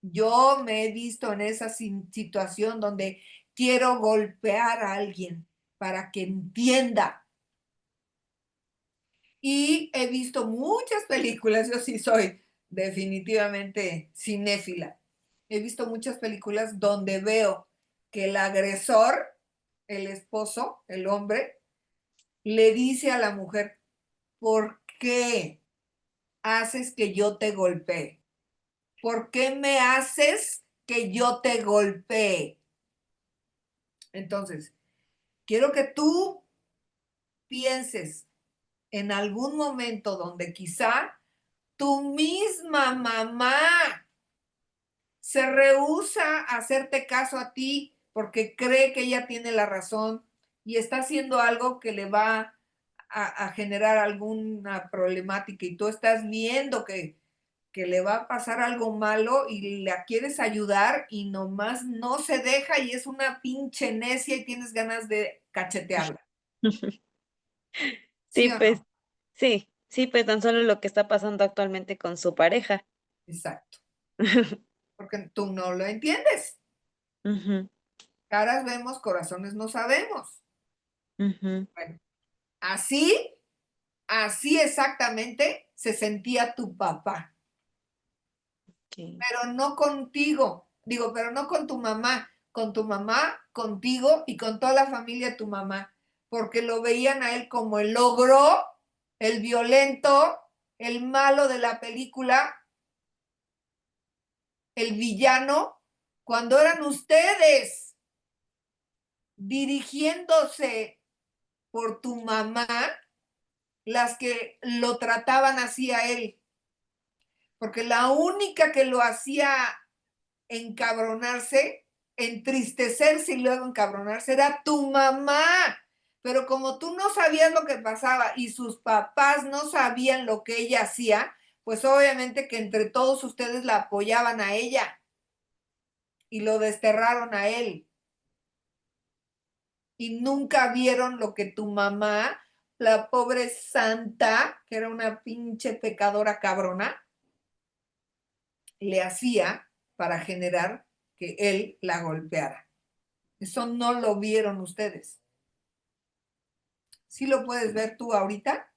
Yo me he visto en esa situación donde quiero golpear a alguien para que entienda. Y he visto muchas películas, yo sí soy definitivamente cinéfila. He visto muchas películas donde veo que el agresor, el esposo, el hombre, le dice a la mujer, ¿por qué haces que yo te golpee? ¿Por qué me haces que yo te golpee? Entonces, quiero que tú pienses en algún momento donde quizá tu misma mamá se rehúsa a hacerte caso a ti porque cree que ella tiene la razón y está haciendo algo que le va a generar alguna problemática y tú estás viendo que le va a pasar algo malo y la quieres ayudar y nomás no se deja y es una pinche necia y tienes ganas de cachetearla. ¿Sí Sí, o pues, no? sí, sí, pues, tan solo lo que está pasando actualmente con su pareja. Exacto. Porque tú no lo entiendes. Ujú, Caras vemos, corazones no sabemos. ujú, Bueno, así, así exactamente se sentía tu papá, okey. pero no contigo. Digo, pero no con tu mamá, contigo y con toda la familia de tu mamá, porque lo veían a él como el ogro, el violento, el malo de la película, el villano, cuando eran ustedes dirigiéndose por tu mamá las que lo trataban así a él, porque la única que lo hacía encabronarse, entristecerse y luego encabronarse era tu mamá. Pero como tú no sabías lo que pasaba y sus papás no sabían lo que ella hacía, pues obviamente que entre todos ustedes la apoyaban a ella y lo desterraron a él. Y nunca vieron lo que tu mamá, la pobre santa, que era una pinche pecadora cabrona, le hacía para generar que él la golpeara. Eso no lo vieron ustedes. ¿Sí lo puedes ver tú ahorita?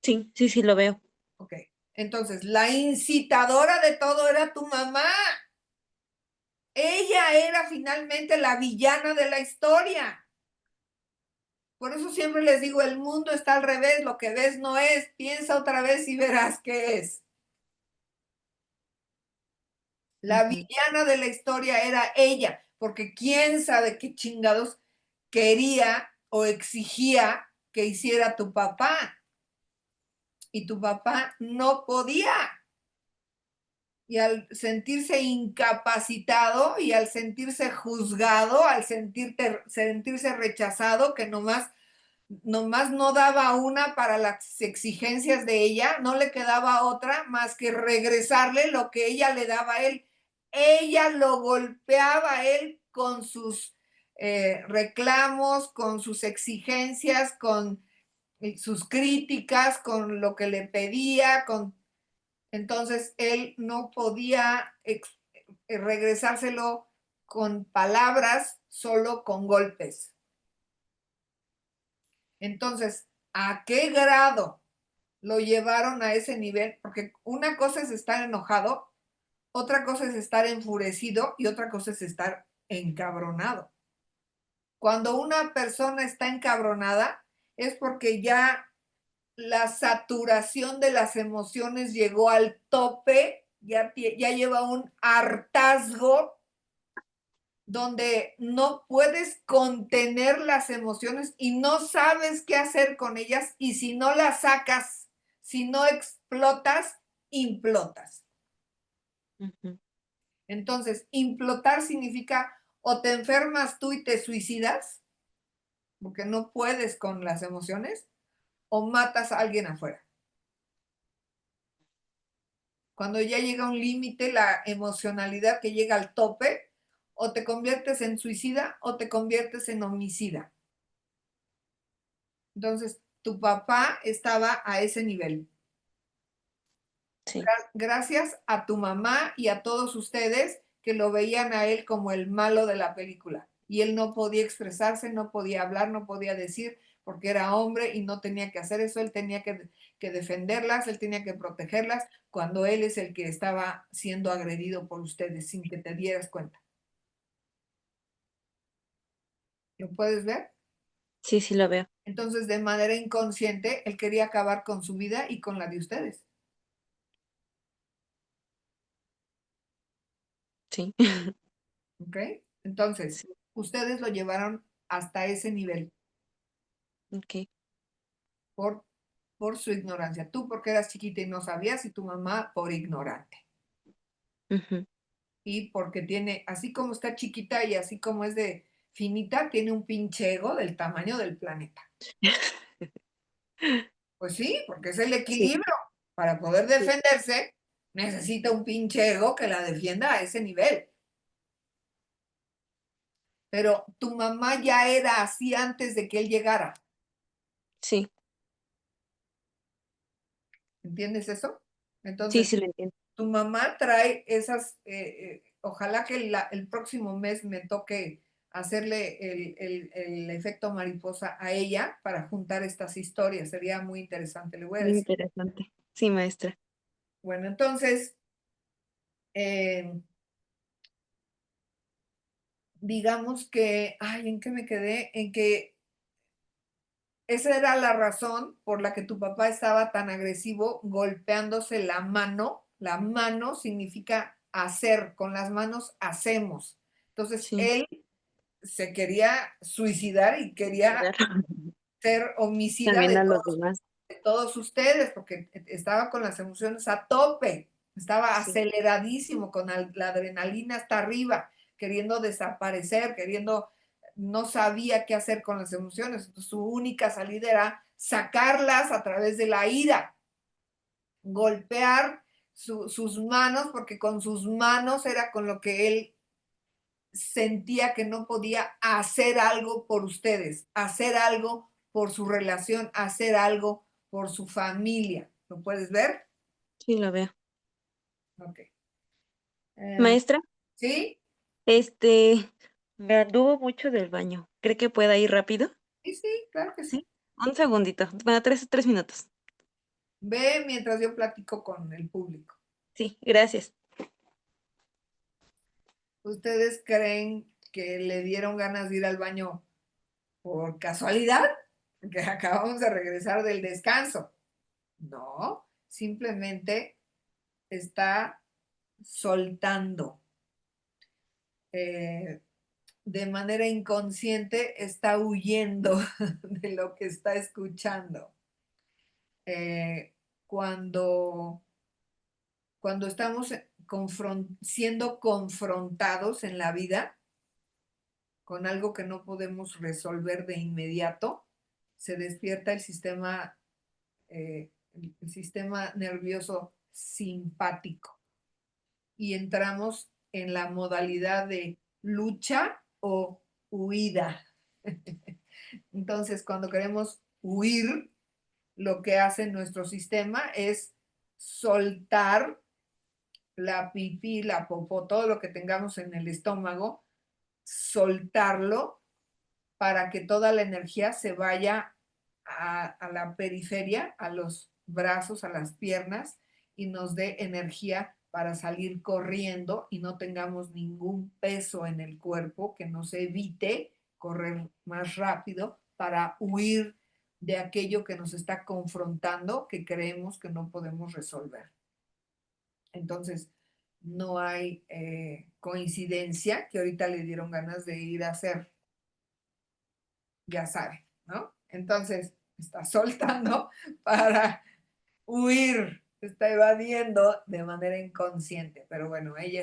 Sí, sí, sí lo veo. Ok. Entonces, la incitadora de todo era tu mamá. Ella era finalmente la villana de la historia. Por eso siempre les digo, el mundo está al revés, lo que ves no es. Piensa otra vez y verás qué es. La Ujú, villana de la historia era ella, porque quién sabe qué chingados quería o exigía que hiciera tu papá. Y tu papá no podía. Y al sentirse incapacitado y al sentirse juzgado, al sentirse rechazado, que nomás no daba una para las exigencias de ella, no le quedaba otra más que regresarle lo que ella le daba a él. Ella lo golpeaba a él con sus reclamos, con sus exigencias, con sus críticas, con lo que le pedía, con entonces él no podía regresárselo con palabras, solo con golpes. Entonces, ¿a qué grado lo llevaron a ese nivel? Porque una cosa es estar enojado, otra cosa es estar enfurecido y otra cosa es estar encabronado. Cuando una persona está encabronada es porque ya la saturación de las emociones llegó al tope, ya lleva un hartazgo donde no puedes contener las emociones y no sabes qué hacer con ellas y si no las sacas, si no explotas, implotas. ujú. Entonces, implotar significa o te enfermas tú y te suicidas, porque no puedes con las emociones, o matas a alguien afuera. Cuando ya llega un límite, la emocionalidad que llega al tope, o te conviertes en suicida o te conviertes en homicida. Entonces, tu papá estaba a ese nivel. Sí, Gracias a tu mamá y a todos ustedes que lo veían a él como el malo de la película. Y él no podía expresarse, no podía hablar, no podía decir, porque era hombre y no tenía que hacer eso. Él tenía que defenderlas, él tenía que protegerlas, cuando él es el que estaba siendo agredido por ustedes sin que te dieras cuenta. ¿Lo puedes ver? sí, sí lo veo. Entonces, de manera inconsciente, él quería acabar con su vida y con la de ustedes. Sí, ¿Ok? Entonces, sí, ustedes lo llevaron hasta ese nivel okey. por por su ignorancia. Tú porque eras chiquita y no sabías, y tu mamá por ignorante. Ujú. Y porque tiene, así como está chiquita y así como es de finita, tiene un pinche ego del tamaño del planeta. Pues sí, porque es el Sí, equilibrio. Para poder sí, defenderse, necesita un pinche ego que la defienda a ese nivel. Pero tu mamá ya era así antes de que él llegara. sí, ¿Entiendes eso? sí, Entonces, sí lo entiendo. tu mamá trae esas, ojalá que el próximo mes me toque hacerle el efecto mariposa a ella para juntar estas historias. Sería muy interesante. Le voy a Muy decir. interesante. Sí, maestra. Bueno, entonces, eh, digamos que, ay, ¿en qué me quedé? En que esa era la razón por la que tu papá estaba tan agresivo golpeándose la mano. La mano significa hacer, con las manos hacemos. Entonces, Sí, él se quería suicidar y quería cuidar ser homicida también a los demás. de todos ustedes, porque estaba con las emociones a tope, estaba Sí, aceleradísimo, con la adrenalina hasta arriba, queriendo desaparecer, queriendo, no sabía qué hacer con las emociones. Entonces, su única salida era sacarlas a través de la ira, golpear sus manos, porque con sus manos era con lo que él sentía que no podía hacer algo por ustedes, hacer algo por su relación, hacer algo por su familia. ¿Lo puedes ver? sí lo veo. Ok. Eh, Maestra, ¿Sí? me anduvo mucho del baño. ¿Cree que pueda ir rápido? Sí, sí, claro que sí. Sí. Un segundito. Bueno, tres minutos. Ve mientras yo platico con el público. Sí, gracias. ¿Ustedes creen que le dieron ganas de ir al baño por casualidad? Porque acabamos de regresar del descanso. No, simplemente está soltando. Eh, de manera inconsciente está huyendo de lo que está escuchando. Eh, cuando, cuando estamos siendo confrontados en la vida con algo que no podemos resolver de inmediato, se despierta el sistema nervioso simpático y entramos en la modalidad de lucha o huida. Entonces, cuando queremos huir, lo que hace nuestro sistema es soltar la pipí, la popó, todo lo que tengamos en el estómago, soltarlo para que toda la energía se vaya a la periferia, a los brazos, a las piernas, y nos dé energía para salir corriendo y no tengamos ningún peso en el cuerpo que nos evite correr más rápido para huir de aquello que nos está confrontando, que creemos que no podemos resolver. Entonces, no hay coincidencia que ahorita le dieron ganas de ir a hacer, ya saben, ¿no? Entonces, está soltando para huir, está evadiendo de manera inconsciente. Pero bueno, ella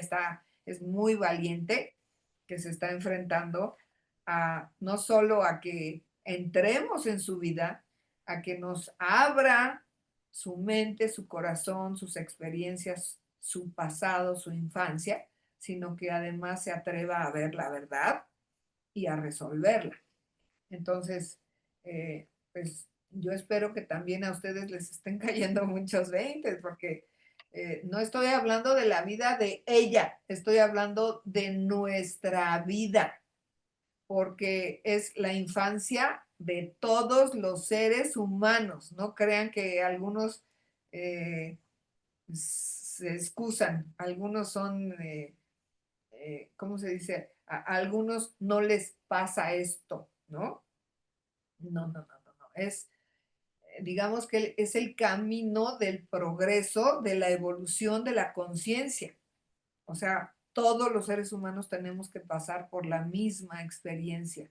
es muy valiente, que se está enfrentando a no solo a que entremos en su vida, a que nos abra su mente, su corazón, sus experiencias, su pasado, su infancia, sino que además se atreva a ver la verdad y a resolverla. Entonces, pues yo espero que también a ustedes les estén cayendo muchos veintes, porque no estoy hablando de la vida de ella, estoy hablando de nuestra vida, porque es la infancia de todos los seres humanos. No crean que algunos se excusan, algunos son, ¿cómo se dice? A algunos no les pasa esto, ¿no? No, no, no, no, no. Digamos que es el camino del progreso, de la evolución de la conciencia. O sea, todos los seres humanos tenemos que pasar por la misma experiencia.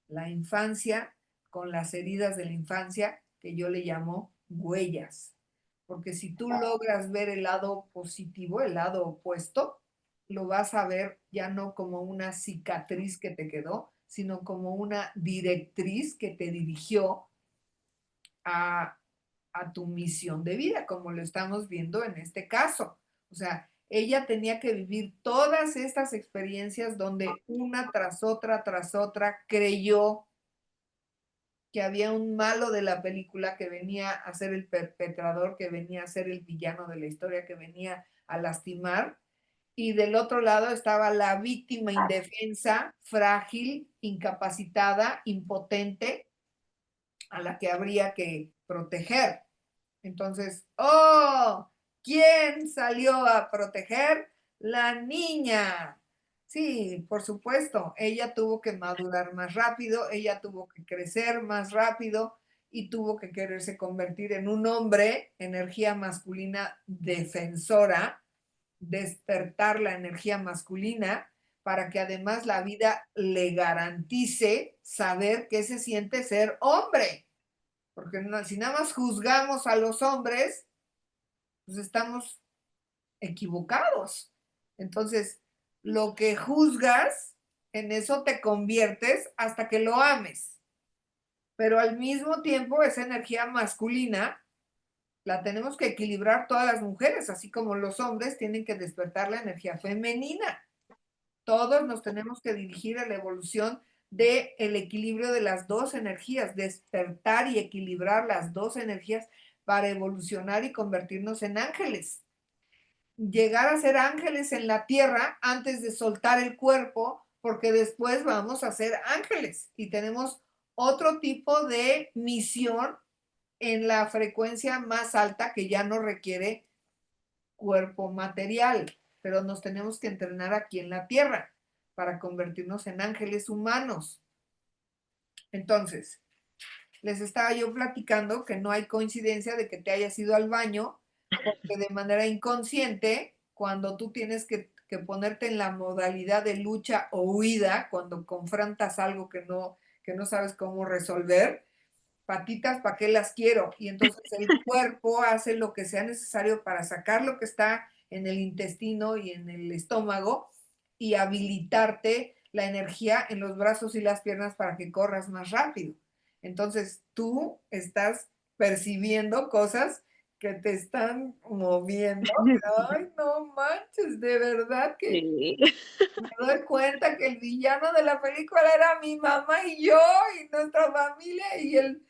La infancia, con las heridas de la infancia, que yo le llamo huellas, porque si tú logras ver el lado positivo, el lado opuesto, lo vas a ver ya no como una cicatriz que te quedó, sino como una directriz que te dirigió a, a tu misión de vida, como lo estamos viendo en este caso. O sea, ella tenía que vivir todas estas experiencias donde una tras otra creyó que había un malo de la película que venía a ser el perpetrador, que venía a ser el villano de la historia, que venía a lastimar. Y del otro lado estaba la víctima indefensa, frágil, incapacitada, impotente, a la que habría que proteger. Entonces, ¡oh! ¿Quién salió a proteger? La niña. Sí, por supuesto, ella tuvo que madurar más rápido, ella tuvo que crecer más rápido y tuvo que quererse convertir en un hombre, energía masculina defensora, despertar la energía masculina para que además la vida le garantice saber qué se siente ser hombre. Porque no, si nada más juzgamos a los hombres, pues estamos equivocados. Entonces, lo que juzgas, en eso te conviertes hasta que lo ames. Pero al mismo tiempo, esa energía masculina la tenemos que equilibrar todas las mujeres, así como los hombres tienen que despertar la energía femenina. Todos nos tenemos que dirigir a la evolución del equilibrio de las dos energías, despertar y equilibrar las dos energías para evolucionar y convertirnos en ángeles. Llegar a ser ángeles en la tierra antes de soltar el cuerpo, porque después vamos a ser ángeles y tenemos otro tipo de misión en la frecuencia más alta que ya no requiere cuerpo material, pero nos tenemos que entrenar aquí en la tierra para convertirnos en ángeles humanos. Entonces, les estaba yo platicando que no hay coincidencia de que te hayas ido al baño, porque de manera inconsciente, cuando tú tienes que ponerte en la modalidad de lucha o huida, cuando confrontas algo que no sabes cómo resolver, patitas, ¿para qué las quiero? Y entonces el cuerpo hace lo que sea necesario para sacar lo que está en el intestino y en el estómago y habilitarte la energía en los brazos y las piernas para que corras más rápido. Entonces tú estás percibiendo cosas que te están moviendo. Ay, no manches, de verdad que Sí. me doy cuenta que el villano de la película era mi mamá y yo y nuestra familia y el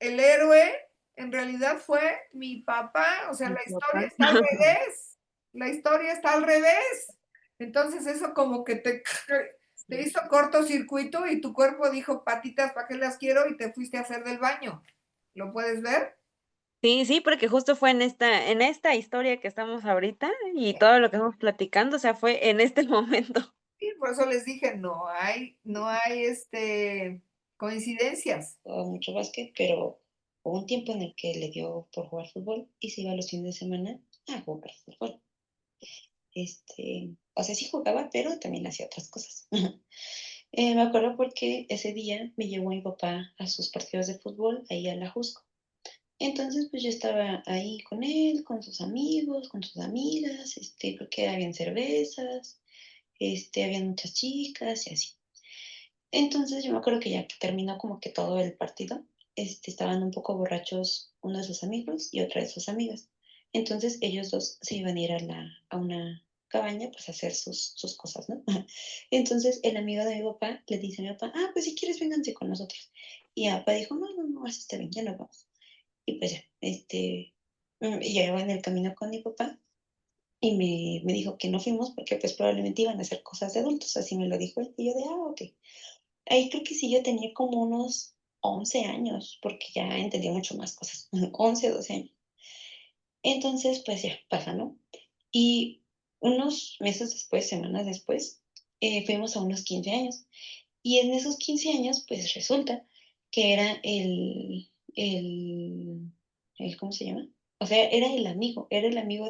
héroe en realidad fue mi papá, o sea, Mi la historia papá. está al revés, la historia está al revés. Entonces eso como que te hizo cortocircuito y tu cuerpo dijo, patitas, ¿para qué las quiero? Y te fuiste a hacer del baño. ¿Lo puedes ver? Sí, sí, porque justo fue en esta historia que estamos ahorita y todo lo que estamos platicando, o sea, fue en este momento. Sí, por eso les dije, no hay coincidencias. Jugaba mucho básquet, pero hubo un tiempo en el que le dio por jugar fútbol y se iba los fines de semana a jugar fútbol. O sea, sí jugaba, pero también hacía otras cosas. Me acuerdo porque ese día me llevó mi papá a sus partidos de fútbol ahí a la Jusco. Entonces, pues yo estaba ahí con él, con sus amigos, con sus amigas, creo que habían cervezas, habían muchas chicas y así. Entonces yo me acuerdo que ya que terminó como que todo el partido, estaban un poco borrachos uno de sus amigos y otra de sus amigas. Entonces ellos dos se iban a ir a una cabaña pues a hacer sus cosas, ¿no? Entonces el amigo de mi papá le dice a mi papá, ah, pues si quieres vénganse con nosotros. Y mi papá dijo, no, no, no, así está bien, ya nos vamos. Y pues ya, ya iba en el camino con mi papá y me dijo que no fuimos porque pues probablemente iban a hacer cosas de adultos, así me lo dijo él. Y yo de, ah, ok. Ahí creo que sí yo tenía como unos 11 años, porque ya entendía mucho más cosas, 11 12 años. Entonces, pues ya pasa, ¿no? Y unos meses después, semanas después, fuimos a unos 15 años. Y en esos 15 años, pues resulta que era ¿cómo se llama? O sea, era el amigo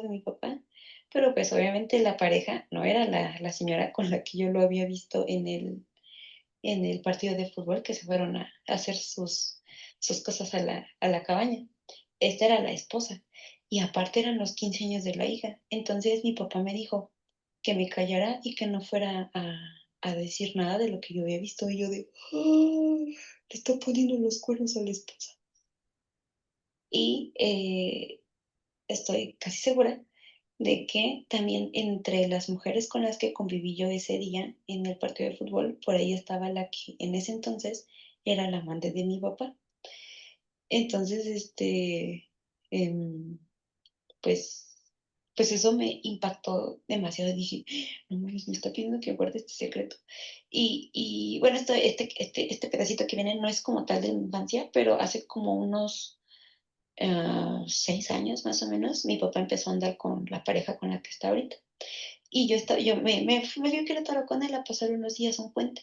de mi papá, pero pues obviamente la pareja no era la señora con la que yo lo había visto en el partido de fútbol que se fueron a hacer sus cosas a la cabaña. Esta era la esposa. Y aparte eran los 15 años de la hija. Entonces mi papá me dijo que me callara y que no fuera a decir nada de lo que yo había visto. Y yo de, "Ah, le está poniendo los cuernos a la esposa". Y estoy casi segura de que también entre las mujeres con las que conviví yo ese día en el partido de fútbol, por ahí estaba la que en ese entonces era la amante de mi papá. Entonces, em, pues, pues eso me impactó demasiado. Dije, no mames, me está pidiendo que guarde este secreto. Y bueno, este pedacito que viene no es como tal de mi infancia, pero hace como unos 6 años más o menos, mi papá empezó a andar con la pareja con la que está ahorita. Y yo me vio que era con él a pasar unos días a un puente.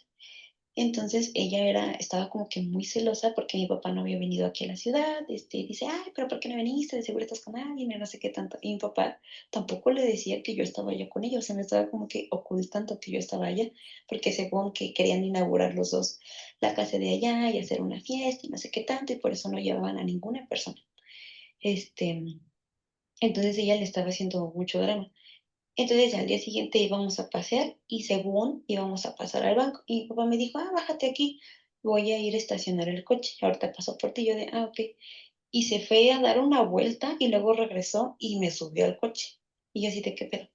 Entonces ella estaba como que muy celosa porque mi papá no había venido aquí a la ciudad. Dice, ay, pero ¿por qué no viniste? De seguro estás con alguien y no sé qué tanto. Y mi papá tampoco le decía que yo estaba allá con ella, o sea, me estaba como que ocultando que yo estaba allá, porque según que querían inaugurar los dos la casa de allá y hacer una fiesta y no sé qué tanto, y por eso no llevaban a ninguna persona. Este, entonces ella le estaba haciendo mucho drama. Entonces al día siguiente íbamos a pasear y según íbamos a pasar al banco. Y mi papá me dijo, bájate aquí, voy a ir a estacionar el coche. Ahorita paso por ti. Yo de, ok. Y se fue a dar una vuelta y luego regresó y me subió al coche. Y yo así de qué pedo.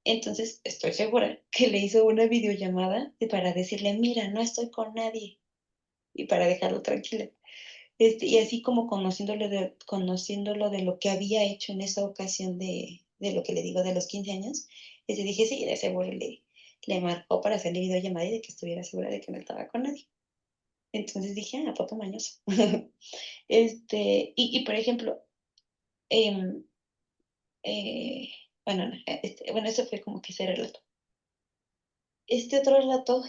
Entonces estoy segura que le hizo una videollamada para decirle, mira, no estoy con nadie. Y para dejarlo tranquila. Y así como conociéndolo de lo que había hecho en esa ocasión de lo que le digo de los 15 años, dije, sí, de seguro le marcó para hacerle videollamada y de que estuviera segura de que no estaba con nadie. Entonces dije, poco mañoso. Por ejemplo, em, eh, bueno, no, bueno, eso fue como que ese relato. Este otro relato,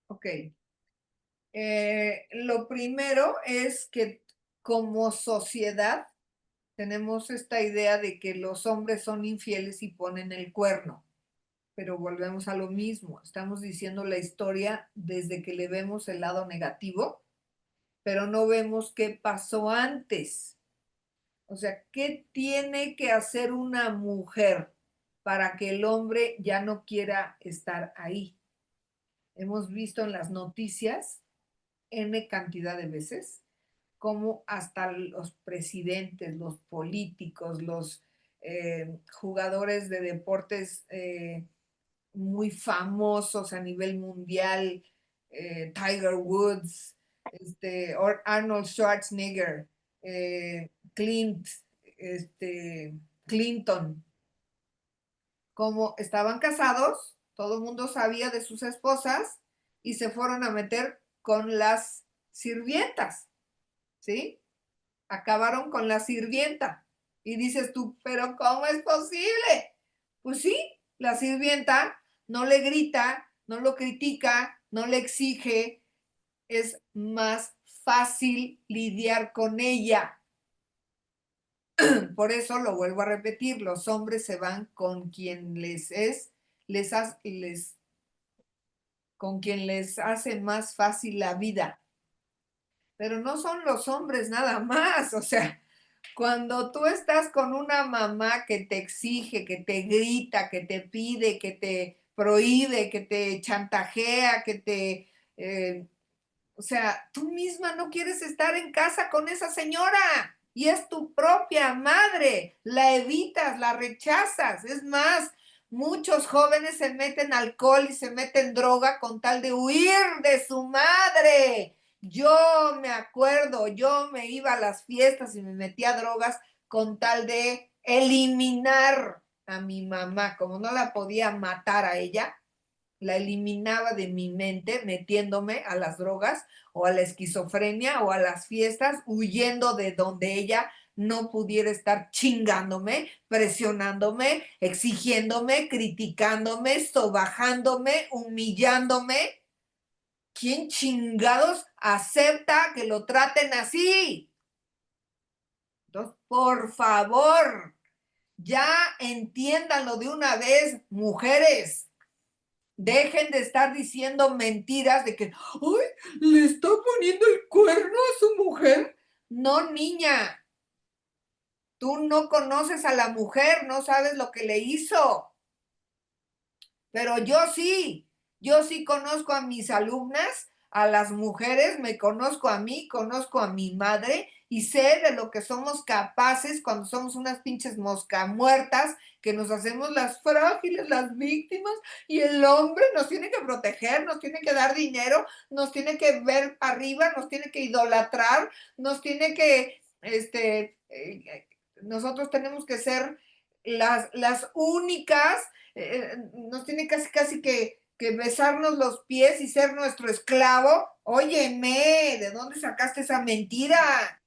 Ok. Lo primero es que como sociedad tenemos esta idea de que los hombres son infieles y ponen el cuerno, pero volvemos a lo mismo. Estamos diciendo la historia desde que le vemos el lado negativo, pero no vemos qué pasó antes. O sea, ¿qué tiene que hacer una mujer para que el hombre ya no quiera estar ahí? Hemos visto en las noticias N cantidad de veces cómo hasta los presidentes, los políticos, los jugadores de deportes muy famosos a nivel mundial, Tiger Woods, Arnold Schwarzenegger, Clint, Clinton, como estaban casados, todo el mundo sabía de sus esposas y se fueron a meter con las sirvientas, ¿sí? Acabaron con la sirvienta. Y dices tú, pero ¿cómo es posible? Pues sí, la sirvienta no le grita, no lo critica, no le exige, es más fácil lidiar con ella. Por eso lo vuelvo a repetir, los hombres se van con quien con quien les hace más fácil la vida. Pero no son los hombres nada más, o sea, cuando tú estás con una mamá que te exige, que te grita, que te pide, que te prohíbe, que te chantajea, o sea, tú misma no quieres estar en casa con esa señora y es tu propia madre, la evitas, la rechazas. Es más, muchos jóvenes se meten alcohol y se meten droga con tal de huir de su madre. Yo me acuerdo, yo me iba a las fiestas y me metía drogas con tal de eliminar a mi mamá, como no la podía matar a ella, la eliminaba de mi mente metiéndome a las drogas o a la esquizofrenia o a las fiestas, huyendo de donde ella no pudiera estar chingándome, presionándome, exigiéndome, criticándome, sobajándome, humillándome. ¿Quién chingados acepta que lo traten así? Entonces, por favor, ya entiéndanlo de una vez, mujeres. Dejen de estar diciendo mentiras de que, ¡ay, le está poniendo el cuerno a su mujer! No, niña, tú no conoces a la mujer, no sabes lo que le hizo. Pero yo sí conozco a mis alumnas, a las mujeres, me conozco a mí, conozco a mi madre y sé de lo que somos capaces cuando somos unas pinches mosca muertas, que nos hacemos las frágiles, las víctimas, y el hombre nos tiene que proteger, nos tiene que dar dinero, nos tiene que ver arriba, nos tiene que idolatrar, nos tiene que, nosotros tenemos que ser las únicas, nos tiene casi que besarnos los pies y ser nuestro esclavo. Óyeme, ¿de dónde sacaste esa mentira?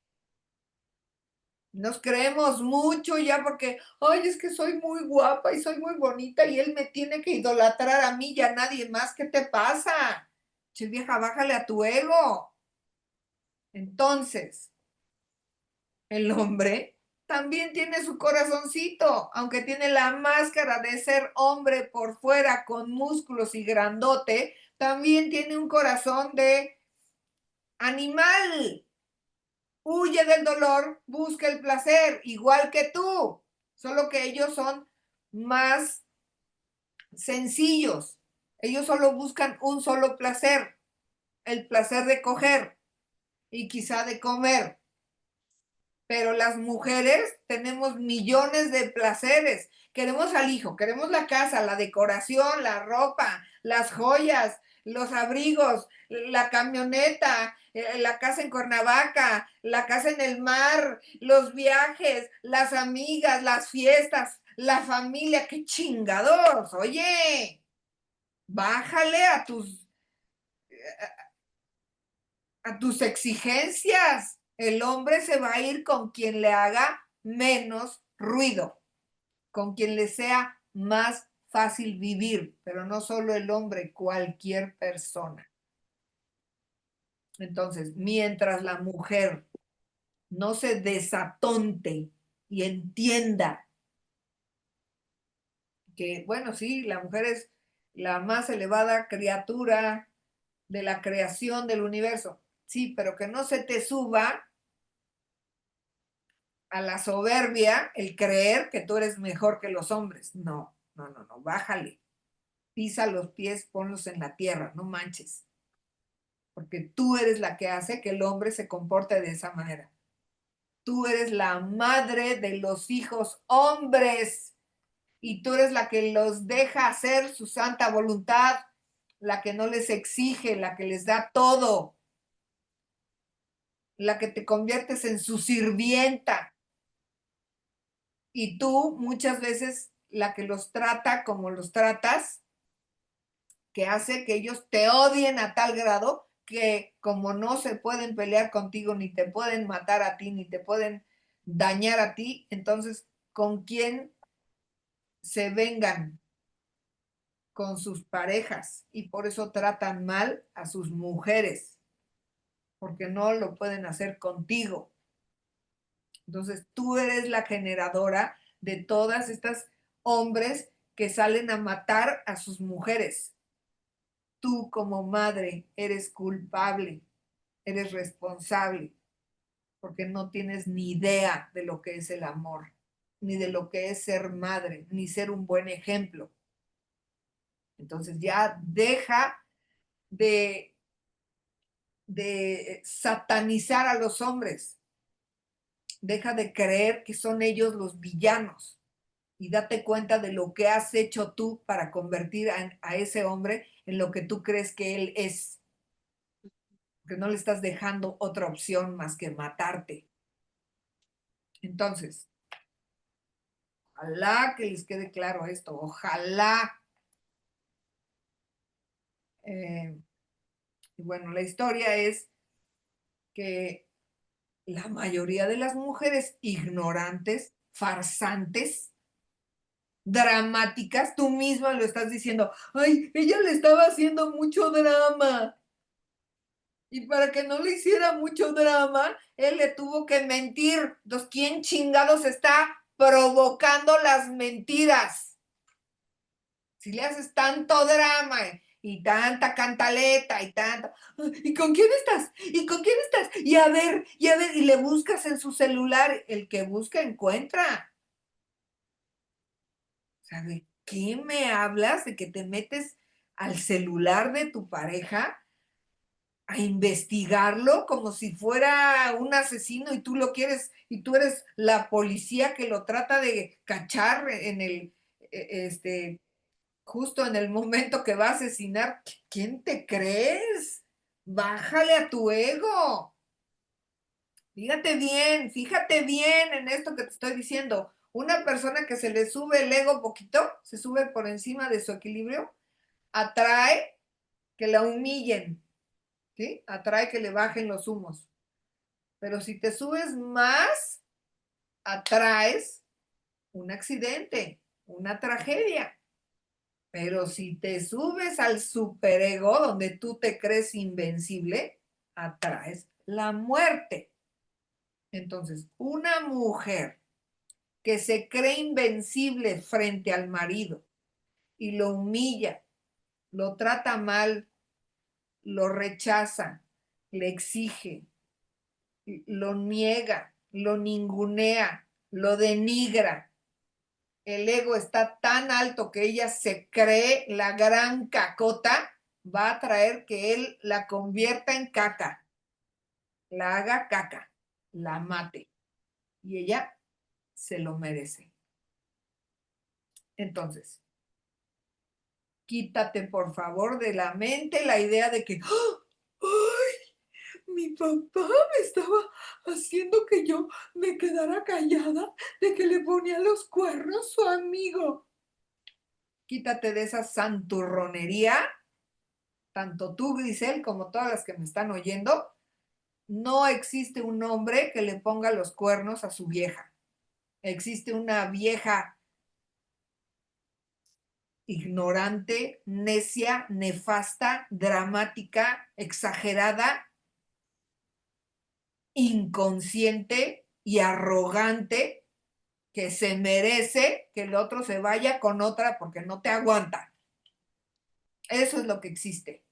Nos creemos mucho ya porque, ay, es que soy muy guapa y soy muy bonita y él me tiene que idolatrar a mí y a nadie más. ¿Qué te pasa? Che vieja, bájale a tu ego. Entonces, el hombre también tiene su corazoncito, aunque tiene la máscara de ser hombre por fuera con músculos y grandote, también tiene un corazón de animal. Huye del dolor, busca el placer, igual que tú, solo que ellos son más sencillos. Ellos solo buscan un solo placer, el placer de coger y quizá de comer. Pero las mujeres tenemos millones de placeres. Queremos al hijo, queremos la casa, la decoración, la ropa, las joyas, los abrigos, la camioneta, la casa en Cuernavaca, la casa en el mar, los viajes, las amigas, las fiestas, la familia. ¡Qué chingados! Oye, bájale a tus exigencias. El hombre se va a ir con quien le haga menos ruido, con quien le sea más fácil vivir, pero no solo el hombre, cualquier persona. Entonces, mientras la mujer no se desatonte y entienda que, bueno, sí, la mujer es la más elevada criatura de la creación del universo, sí, pero que no se te suba a la soberbia el creer que tú eres mejor que los hombres. No, no, no, no, bájale. Pisa los pies, ponlos en la tierra, no manches. Porque tú eres la que hace que el hombre se comporte de esa manera. Tú eres la madre de los hijos hombres y tú eres la que los deja hacer su santa voluntad, la que no les exige, la que les da todo, la que te conviertes en su sirvienta. Y tú muchas veces la que los trata como los tratas, que hace que ellos te odien a tal grado que como no se pueden pelear contigo, ni te pueden matar a ti, ni te pueden dañar a ti, entonces, ¿con quién se vengan? Con sus parejas, y por eso tratan mal a sus mujeres, porque no lo pueden hacer contigo. Entonces, tú eres la generadora de todas estas hombres que salen a matar a sus mujeres. Tú como madre eres culpable, eres responsable, porque no tienes ni idea de lo que es el amor, ni de lo que es ser madre, ni ser un buen ejemplo. Entonces ya deja de satanizar a los hombres, deja de creer que son ellos los villanos y date cuenta de lo que has hecho tú para convertir a ese hombre en lo que tú crees que él es, que no le estás dejando otra opción más que matarte. Entonces, ojalá que les quede claro esto, ojalá. Y bueno, la historia es que la mayoría de las mujeres ignorantes, farsantes, dramáticas, tú misma lo estás diciendo, ay, ella le estaba haciendo mucho drama. Y para que no le hiciera mucho drama, él le tuvo que mentir. Entonces, ¿quién chingados está provocando las mentiras? Si le haces tanto drama y tanta cantaleta y tanto, ¿y con quién estás? ¿Y con quién estás? Y a ver, y le buscas en su celular, el que busca encuentra. O sea, ¿de qué me hablas? ¿De que te metes al celular de tu pareja a investigarlo como si fuera un asesino y tú lo quieres, y tú eres la policía que lo trata de cachar en el, justo en el momento que va a asesinar? ¿Quién te crees? Bájale a tu ego. Fíjate bien en esto que te estoy diciendo. Una persona que se le sube el ego poquito, se sube por encima de su equilibrio, atrae que la humillen, ¿sí? Atrae que le bajen los humos. Pero si te subes más, atraes un accidente, una tragedia. Pero si te subes al superego, donde tú te crees invencible, atraes la muerte. Entonces, una mujer que se cree invencible frente al marido y lo humilla, lo trata mal, lo rechaza, le exige, lo niega, lo ningunea, lo denigra. El ego está tan alto que ella se cree la gran cacota, va a traer que él la convierta en caca, la haga caca, la mate. Y ella se lo merece. Entonces, quítate por favor de la mente la idea de que, ¡ay! Mi papá me estaba haciendo que yo me quedara callada de que le ponía los cuernos su amigo. Quítate de esa santurronería, tanto tú, Grisel, como todas las que me están oyendo. No existe un hombre que le ponga los cuernos a su vieja. Existe una vieja ignorante, necia, nefasta, dramática, exagerada, inconsciente y arrogante, que se merece que el otro se vaya con otra porque no te aguanta. Eso es lo que existe.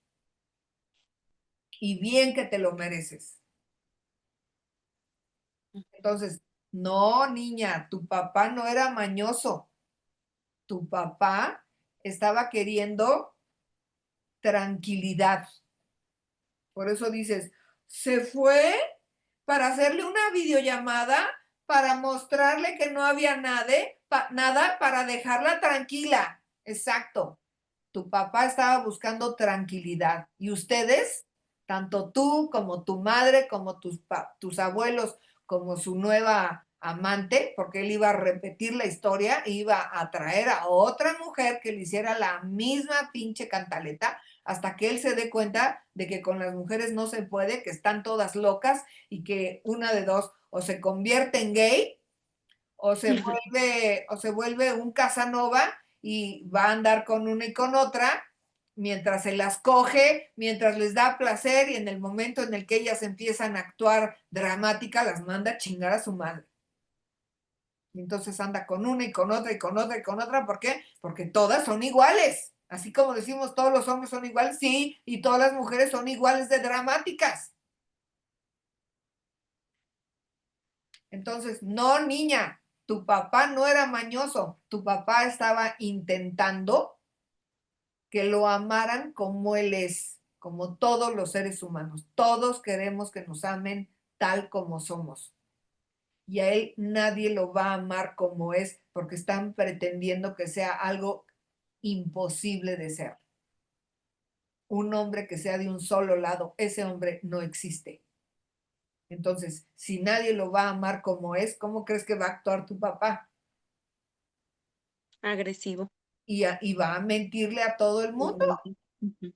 Y bien que te lo mereces. Entonces, no, niña, tu papá no era mañoso. Tu papá estaba queriendo tranquilidad. Por eso dices, se fue para hacerle una videollamada, para mostrarle que no había nada para dejarla tranquila. Exacto. Tu papá estaba buscando tranquilidad. Y ustedes, tanto tú como tu madre, como tus abuelos, como su nueva amante, porque él iba a repetir la historia, iba a traer a otra mujer que le hiciera la misma pinche cantaleta, hasta que él se dé cuenta de que con las mujeres no se puede, que están todas locas y que una de dos, o se convierte en gay o se vuelve un Casanova y va a andar con una y con otra mientras se las coge, mientras les da placer, y en el momento en el que ellas empiezan a actuar dramática, las manda a chingar a su madre. Y entonces anda con una y con otra y con otra y con otra. ¿Por qué? Porque todas son iguales. Así como decimos todos los hombres son iguales, sí, y todas las mujeres son iguales de dramáticas. Entonces, no, niña, tu papá no era mañoso, tu papá estaba intentando que lo amaran como él es, como todos los seres humanos. Todos queremos que nos amen tal como somos. Y a él nadie lo va a amar como es, porque están pretendiendo que sea algo imposible de ser. Un hombre que sea de un solo lado, ese hombre no existe. Entonces, si nadie lo va a amar como es, ¿cómo crees que va a actuar tu papá? Agresivo. Y va a mentirle a todo el mundo Ujú.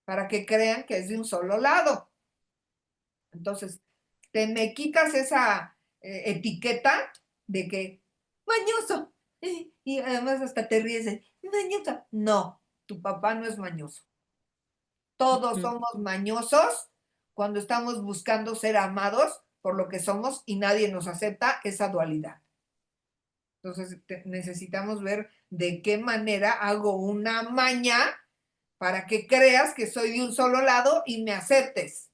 para que crean que es de un solo lado. Entonces, te me quitas esa etiqueta de que mañoso, y además hasta te ríes de mañoso. No, tu papá no es mañoso. Todos Ujú. somos mañosos cuando estamos buscando ser amados por lo que somos y nadie nos acepta esa dualidad. Entonces necesitamos ver de qué manera hago una maña para que creas que soy de un solo lado y me aceptes.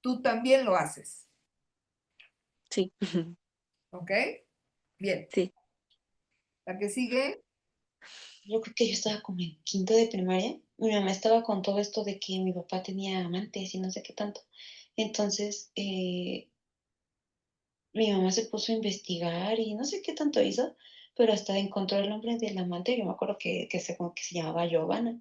Tú también lo haces. Sí. ¿Ok? Bien. Sí. La que sigue. Yo creo que yo estaba como en quinto de primaria. Mi mamá estaba con todo esto de que mi papá tenía amantes y no sé qué tanto. Entonces, mi mamá se puso a investigar y no sé qué tanto hizo, pero hasta encontró el nombre del amante. Yo me acuerdo como que se llamaba Giovanna.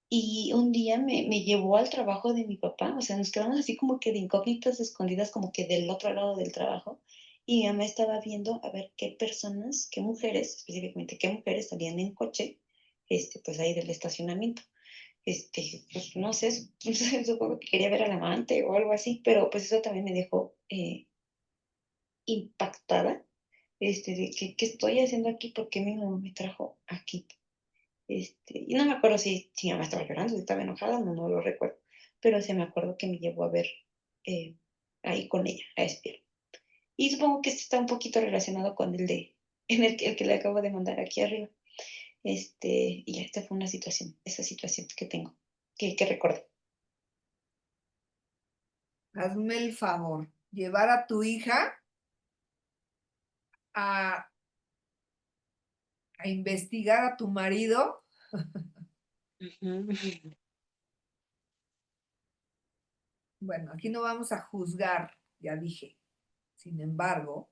Y un día me llevó al trabajo de mi papá, o sea, nos quedamos así como que de incógnitas escondidas, como que del otro lado del trabajo. Y mi mamá estaba viendo a ver qué personas, qué mujeres, específicamente qué mujeres salían en coche, pues ahí del estacionamiento. Pues no sé, supongo que quería ver al amante o algo así, pero pues eso también me dejó impactada, de que, ¿qué estoy haciendo aquí? ¿Por qué mi mamá me trajo aquí? Y no me acuerdo si mi mamá estaba llorando, si estaba enojada, no lo recuerdo, pero sí me acuerdo que me llevó a ver eh, ahí con ella, a espiar. Y supongo que esto está un poquito relacionado con el que le acabo de mandar aquí arriba. Y ya, esta fue esa situación que tengo, que recuerdo. Hazme el favor, llevar a tu hija a, a investigar a tu marido. Ujú. Bueno, aquí no vamos a juzgar, ya dije. Sin embargo,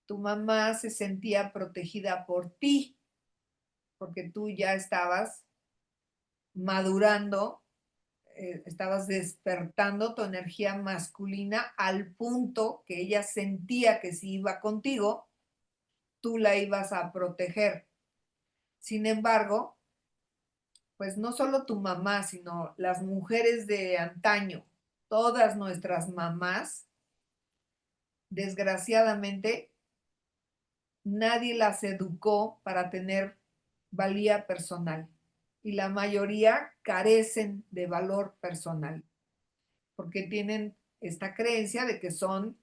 tu mamá se sentía protegida por ti, porque tú ya estabas madurando, estabas despertando tu energía masculina al punto que ella sentía que si iba contigo, tú la ibas a proteger. Sin embargo, pues no solo tu mamá, sino las mujeres de antaño, todas nuestras mamás, desgraciadamente, nadie las educó para tener valía personal y la mayoría carecen de valor personal porque tienen esta creencia de que son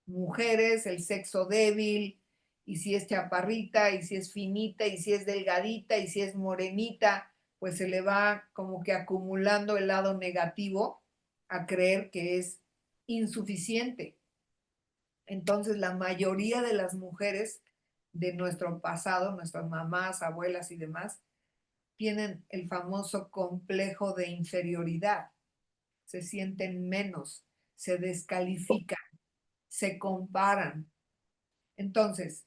mujeres, el sexo débil, y si es chaparrita, y si es finita, y si es delgadita, y si es morenita, pues se le va como que acumulando el lado negativo a creer que es insuficiente. Entonces, la mayoría de las mujeres de nuestro pasado, nuestras mamás, abuelas y demás, tienen el famoso complejo de inferioridad. Se sienten menos, se descalifican, se comparan. Entonces,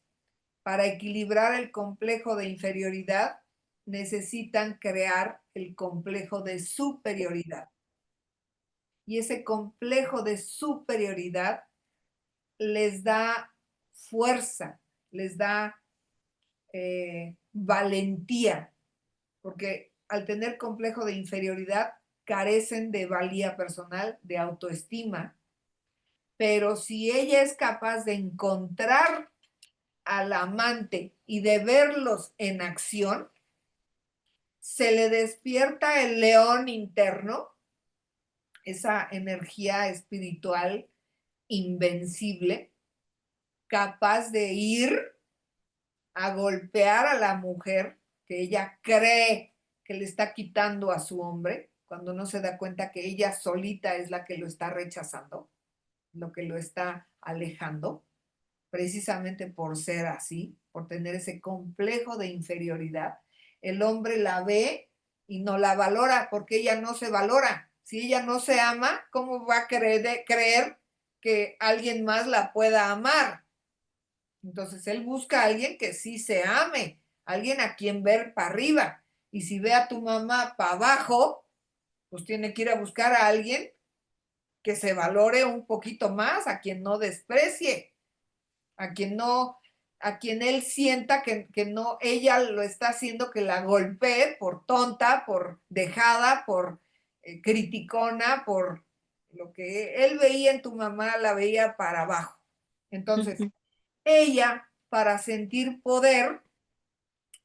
para equilibrar el complejo de inferioridad, necesitan crear el complejo de superioridad. Y ese complejo de superioridad les da fuerza, les da valentía, porque al tener complejo de inferioridad carecen de valía personal, de autoestima, pero si ella es capaz de encontrar al amante y de verlos en acción, se le despierta el león interno, esa energía espiritual invencible, capaz de ir a golpear a la mujer que ella cree que le está quitando a su hombre, cuando no se da cuenta que ella solita es la que lo está rechazando, lo que lo está alejando, precisamente por ser así, por tener ese complejo de inferioridad. El hombre la ve y no la valora porque ella no se valora. Si ella no se ama, ¿cómo va a creer que alguien más la pueda amar? Entonces él busca a alguien que sí se ame, alguien a quien ver para arriba. Y si ve a tu mamá para abajo, pues tiene que ir a buscar a alguien que se valore un poquito más, a quien no desprecie, a quien no, a quien él sienta que no, ella lo está haciendo que la golpee por tonta, por dejada, por criticona, por lo que él veía en tu mamá, la veía para abajo. Entonces, ella, para sentir poder,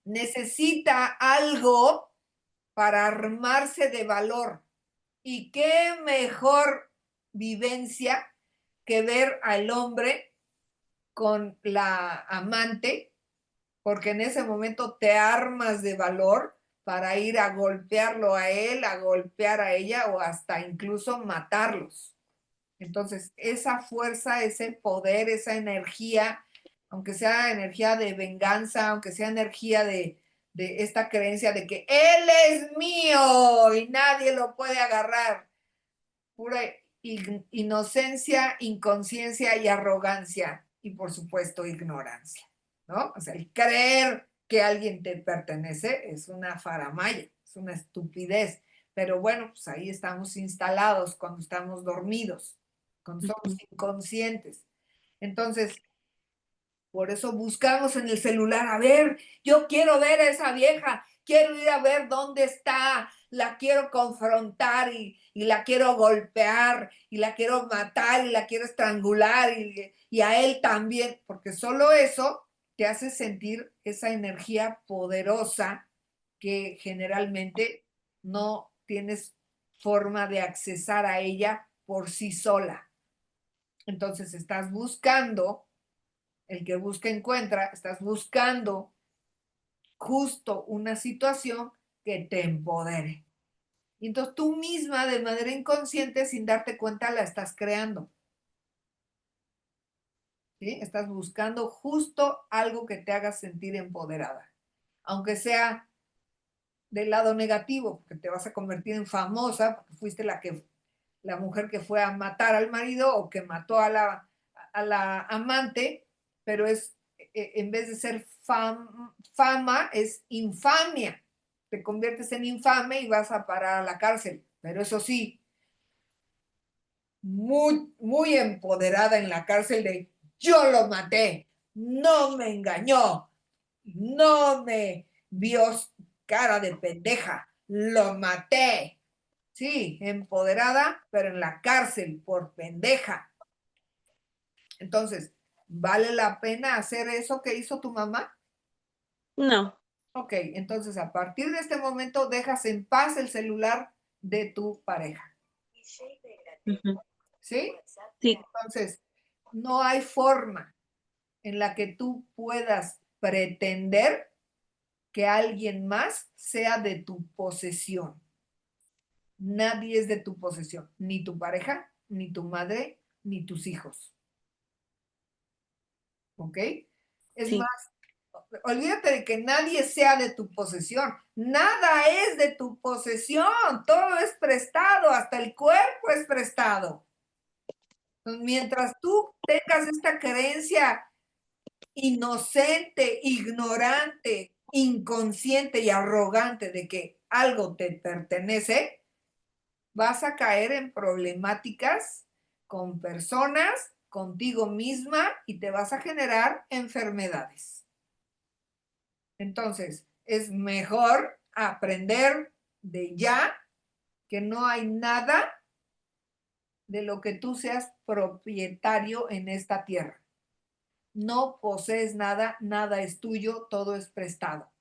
necesita algo para armarse de valor. Y qué mejor vivencia que ver al hombre con la amante porque en ese momento te armas de valor para ir a golpearlo a él, a golpear a ella o hasta incluso matarlos. Entonces, esa fuerza, ese poder, esa energía, aunque sea energía de venganza, aunque sea energía de esta creencia de que él es mío y nadie lo puede agarrar, pura inocencia, inconsciencia y arrogancia y por supuesto ignorancia, ¿no? O sea, el creer que alguien te pertenece es una faramaya, es una estupidez, pero bueno, pues ahí estamos instalados cuando estamos dormidos, cuando somos inconscientes. Entonces, por eso buscamos en el celular, a ver, yo quiero ver a esa vieja, quiero ir a ver dónde está, la quiero confrontar y la quiero golpear y la quiero matar y la quiero estrangular y a él también, porque solo eso te hace sentir esa energía poderosa que generalmente no tienes forma de accesar a ella por sí sola. Entonces estás buscando, el que busca encuentra, estás buscando justo una situación que te empodere. Y entonces tú misma, de manera inconsciente, sin darte cuenta, la estás creando. ¿Sí? Estás buscando justo algo que te haga sentir empoderada. Aunque sea del lado negativo, porque te vas a convertir en famosa, porque fuiste la mujer que fue a matar al marido o que mató a la amante, pero es, en vez de ser fama, es infamia. Te conviertes en infame y vas a parar a la cárcel. Pero eso sí, muy, muy empoderada en la cárcel de yo lo maté, no me engañó, no me vio cara de pendeja, lo maté. Sí, empoderada, pero en la cárcel por pendeja. Entonces, ¿vale la pena hacer eso que hizo tu mamá? No. Ok, entonces a partir de este momento dejas en paz el celular de tu pareja. Ujú. ¿Sí? Sí, Entonces, no hay forma en la que tú puedas pretender que alguien más sea de tu posesión. Nadie es de tu posesión, ni tu pareja, ni tu madre, ni tus hijos. ¿Ok? Es sí. más, olvídate de que nadie sea de tu posesión. Nada es de tu posesión. Todo es prestado, hasta el cuerpo es prestado. Entonces, mientras tú tengas esta creencia inocente, ignorante, inconsciente y arrogante de que algo te pertenece, vas a caer en problemáticas con personas, contigo misma y te vas a generar enfermedades. Entonces, es mejor aprender de ya que no hay nada de lo que tú seas propietario en esta tierra. No posees nada, nada es tuyo, todo es prestado.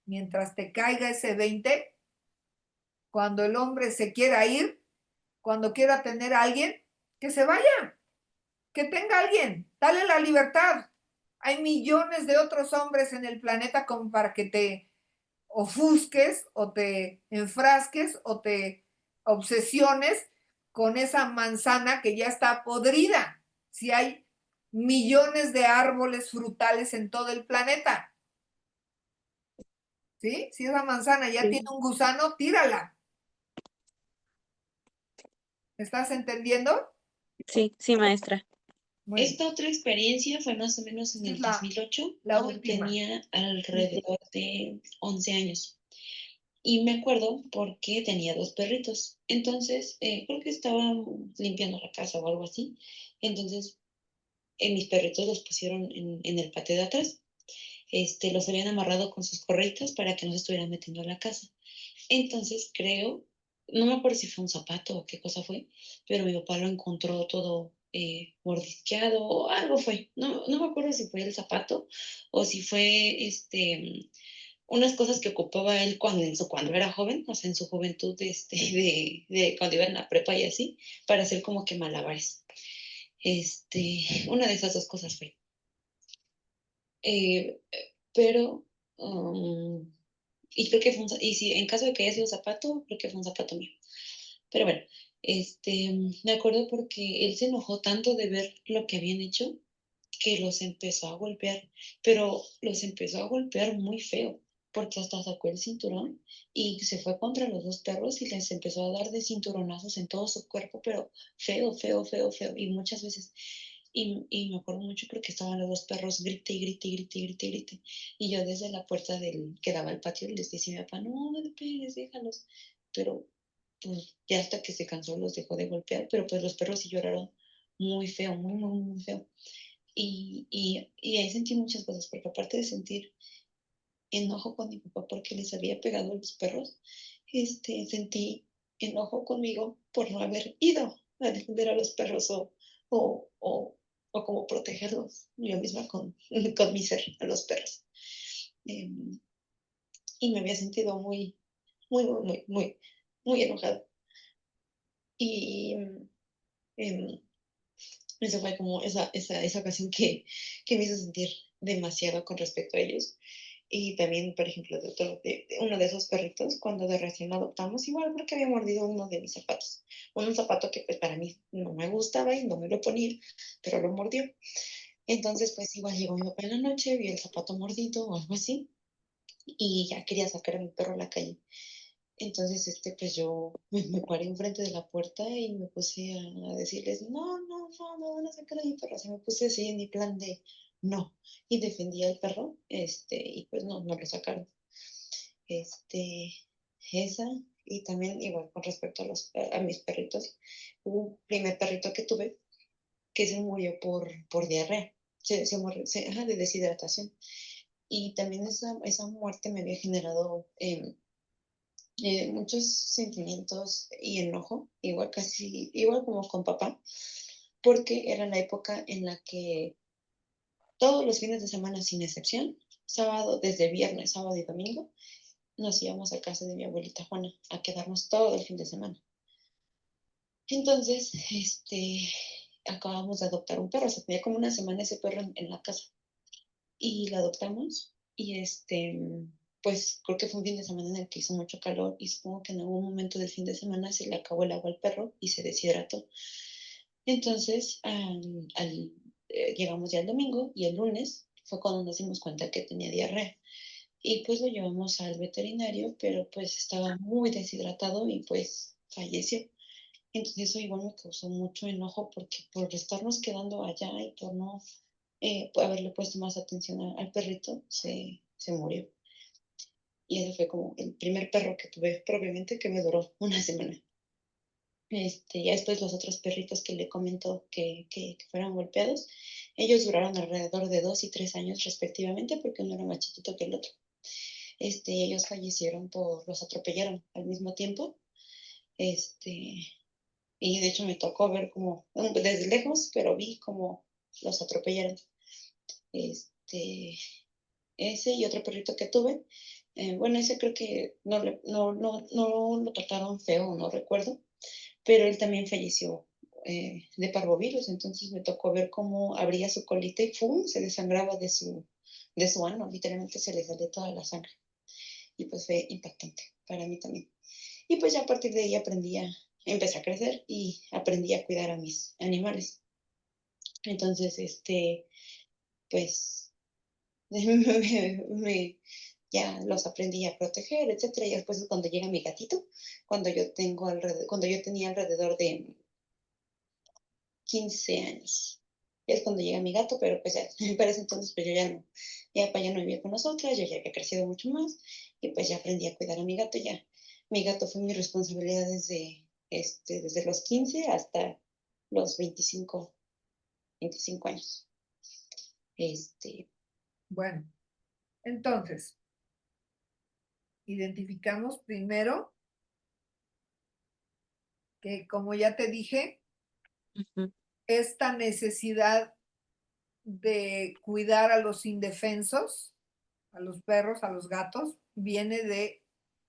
Mientras te caiga ese 20, cuando el hombre se quiera ir, cuando quiera tener a alguien, que se vaya, que tenga a alguien, dale la libertad. Hay millones de otros hombres en el planeta como para que te ofusques o te enfrasques o te obsesiones con esa manzana que ya está podrida. Si hay millones de árboles frutales en todo el planeta, ¿sí? Si esa manzana ya tiene un gusano, tírala. ¿Estás entendiendo? Sí, sí, maestra. Muy bien. Esta otra experiencia fue más o menos en Esta es el 2008, la cuando última. tenía alrededor de 11 años. Y me acuerdo porque tenía dos perritos. Entonces, creo que estaban limpiando la casa o algo así. Entonces, mis perritos los pusieron en el patio de atrás. Los habían amarrado con sus correitas para que no se estuvieran metiendo a la casa. Entonces, creo, no me acuerdo si fue un zapato o qué cosa fue, pero mi papá lo encontró todo mordisqueado o algo fue. No me acuerdo si fue el zapato o si fue unas cosas que ocupaba él cuando era joven, o sea, en su juventud, de cuando iba en la prepa y así, para hacer como que malabares. Una de esas dos cosas fue. Eh, pero, y creo que fue y si en caso de que haya sido zapato, creo que fue un zapato mío. Pero bueno, me acuerdo porque él se enojó tanto de ver lo que habían hecho que los empezó a golpear, pero los empezó a golpear muy feo, porque hasta sacó el cinturón y se fue contra los dos perros y les empezó a dar de cinturonazos en todo su cuerpo, pero feo, feo, feo, feo, y muchas veces. Y me acuerdo mucho porque estaban los dos perros grite y grite y grite y grite y grite. Y yo desde la puerta que daba al patio les decía a mi papá, no, no le pegues, déjalos. Pero pues ya hasta que se cansó los dejó de golpear, pero pues los perros sí lloraron muy feo, muy, muy, muy feo. Y ahí sentí muchas cosas, porque aparte de sentir enojo con mi papá porque les había pegado a los perros, sentí enojo conmigo por no haber ido a defender a los perros o, o, o como protegerlos yo misma con mi ser a los perros. Em, y me había sentido muy, muy, muy, muy, muy, muy enojada. Y em, esa fue como esa ocasión que me hizo sentir demasiado con respecto a ellos. Y también, por ejemplo, de uno de esos perritos, cuando de recién lo adoptamos, igual porque había mordido uno de mis zapatos. Un zapato que pues para mí no me gustaba y no me lo ponía, pero lo mordió. Entonces, pues igual llegó mi papá en la noche, vio el zapato mordido o algo así, y ya quería sacar a mi perro a la calle. Entonces, pues yo me paré enfrente de la puerta y me puse a decirles, no, no, no, no van a sacar a mi perro. O sea, me puse así en mi plan de no. Y defendía al perro, y pues no, no lo sacaron. Este, esa, y también igual con respecto a mis perritos, hubo un primer perrito que tuve que se murió por diarrea, se murió, ajá, de deshidratación. Y también esa muerte me había generado muchos sentimientos y enojo, igual casi, igual como con papá, porque era la época en la que todos los fines de semana, sin excepción, sábado, desde viernes, sábado y domingo, nos íbamos a casa de mi abuelita Juana a quedarnos todo el fin de semana. Entonces, acabamos de adoptar un perro, o sea, tenía como una semana ese perro en la casa y lo adoptamos y pues creo que fue un fin de semana en el que hizo mucho calor y supongo que en algún momento del fin de semana se le acabó el agua al perro y se deshidrató. Entonces, llegamos ya el domingo y el lunes fue cuando nos dimos cuenta que tenía diarrea. Y pues lo llevamos al veterinario, pero pues estaba muy deshidratado y pues falleció. Entonces eso igual me causó mucho enojo porque por estarnos quedando allá y por no por haberle puesto más atención al perrito, se murió. Y ese fue como el primer perro que tuve propiamente que me duró una semana. Ya después los otros perritos que le comentó que fueron golpeados, ellos duraron alrededor de 2 y 3 años respectivamente porque uno era más chiquito que el otro. Ellos fallecieron los atropellaron al mismo tiempo. Este, y de hecho me tocó ver como, desde lejos, pero vi como los atropellaron. Este, ese y otro perrito que tuve, bueno, ese creo que no lo trataron feo, no recuerdo, pero él también falleció de parvovirus, entonces me tocó ver cómo abría su colita y ¡pum! Se desangraba de su ano, literalmente se le salía toda la sangre. Y pues fue impactante para mí también. Y pues ya a partir de ahí empecé a crecer y aprendí a cuidar a mis animales. Entonces, pues me, ya los aprendí a proteger, etcétera. Y después es cuando llega mi gatito, cuando yo tenía alrededor de 15 años. Es cuando llega mi gato, pero pues ya, para ese entonces pues yo ya no vivía con nosotras, yo ya había crecido mucho más y pues ya aprendí a cuidar a mi gato ya. Mi gato fue mi responsabilidad desde los 15 hasta los 25 años. Bueno, entonces, identificamos primero que, como ya te dije, esta necesidad de cuidar a los indefensos, a los perros, a los gatos, viene de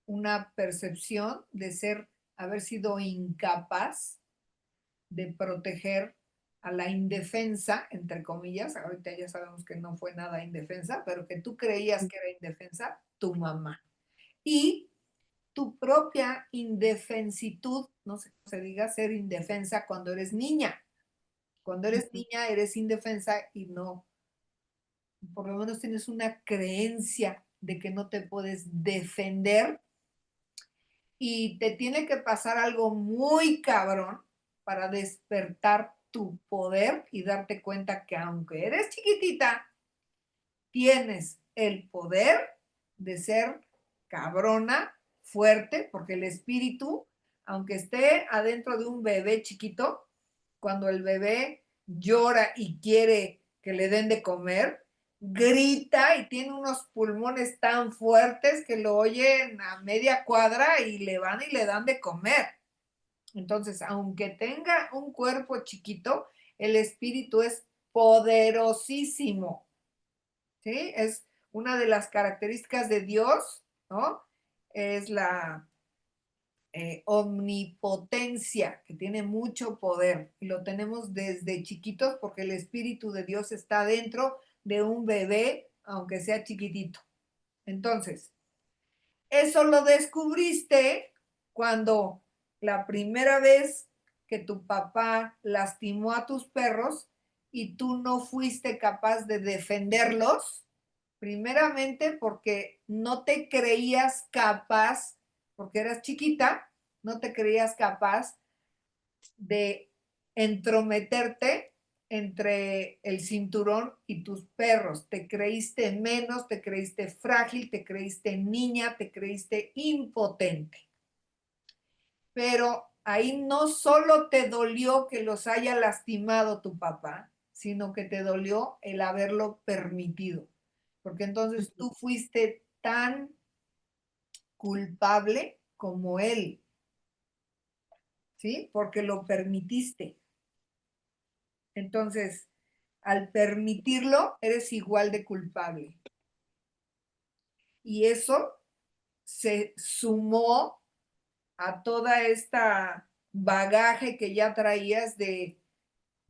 una percepción de haber sido incapaz de proteger a la indefensa, entre comillas, ahorita ya sabemos que no fue nada indefensa, pero que tú creías que era indefensa, tu mamá. Y tu propia indefensitud, no sé cómo se diga, ser indefensa cuando eres niña. Cuando eres niña eres indefensa y no, por lo menos tienes una creencia de que no te puedes defender y te tiene que pasar algo muy cabrón para despertar tu poder y darte cuenta que aunque eres chiquitita, tienes el poder de ser cabrona, fuerte, porque el espíritu, aunque esté adentro de un bebé chiquito, cuando el bebé llora y quiere que le den de comer, grita y tiene unos pulmones tan fuertes que lo oyen a media cuadra y le van y le dan de comer. Entonces, aunque tenga un cuerpo chiquito, el espíritu es poderosísimo. ¿Sí? Es una de las características de Dios, ¿no? Es la omnipotencia, que tiene mucho poder. Y lo tenemos desde chiquitos porque el Espíritu de Dios está dentro de un bebé, aunque sea chiquitito. Entonces, eso lo descubriste cuando la primera vez que tu papá lastimó a tus perros y tú no fuiste capaz de defenderlos. Primeramente porque no te creías capaz, porque eras chiquita, no te creías capaz de entrometerte entre el cinturón y tus perros. Te creíste menos, te creíste frágil, te creíste niña, te creíste impotente. Pero ahí no solo te dolió que los haya lastimado tu papá, sino que te dolió el haberlo permitido. Porque entonces tú fuiste tan culpable como él, ¿sí? Porque lo permitiste. Entonces, al permitirlo, eres igual de culpable. Y eso se sumó a toda esta bagaje que ya traías de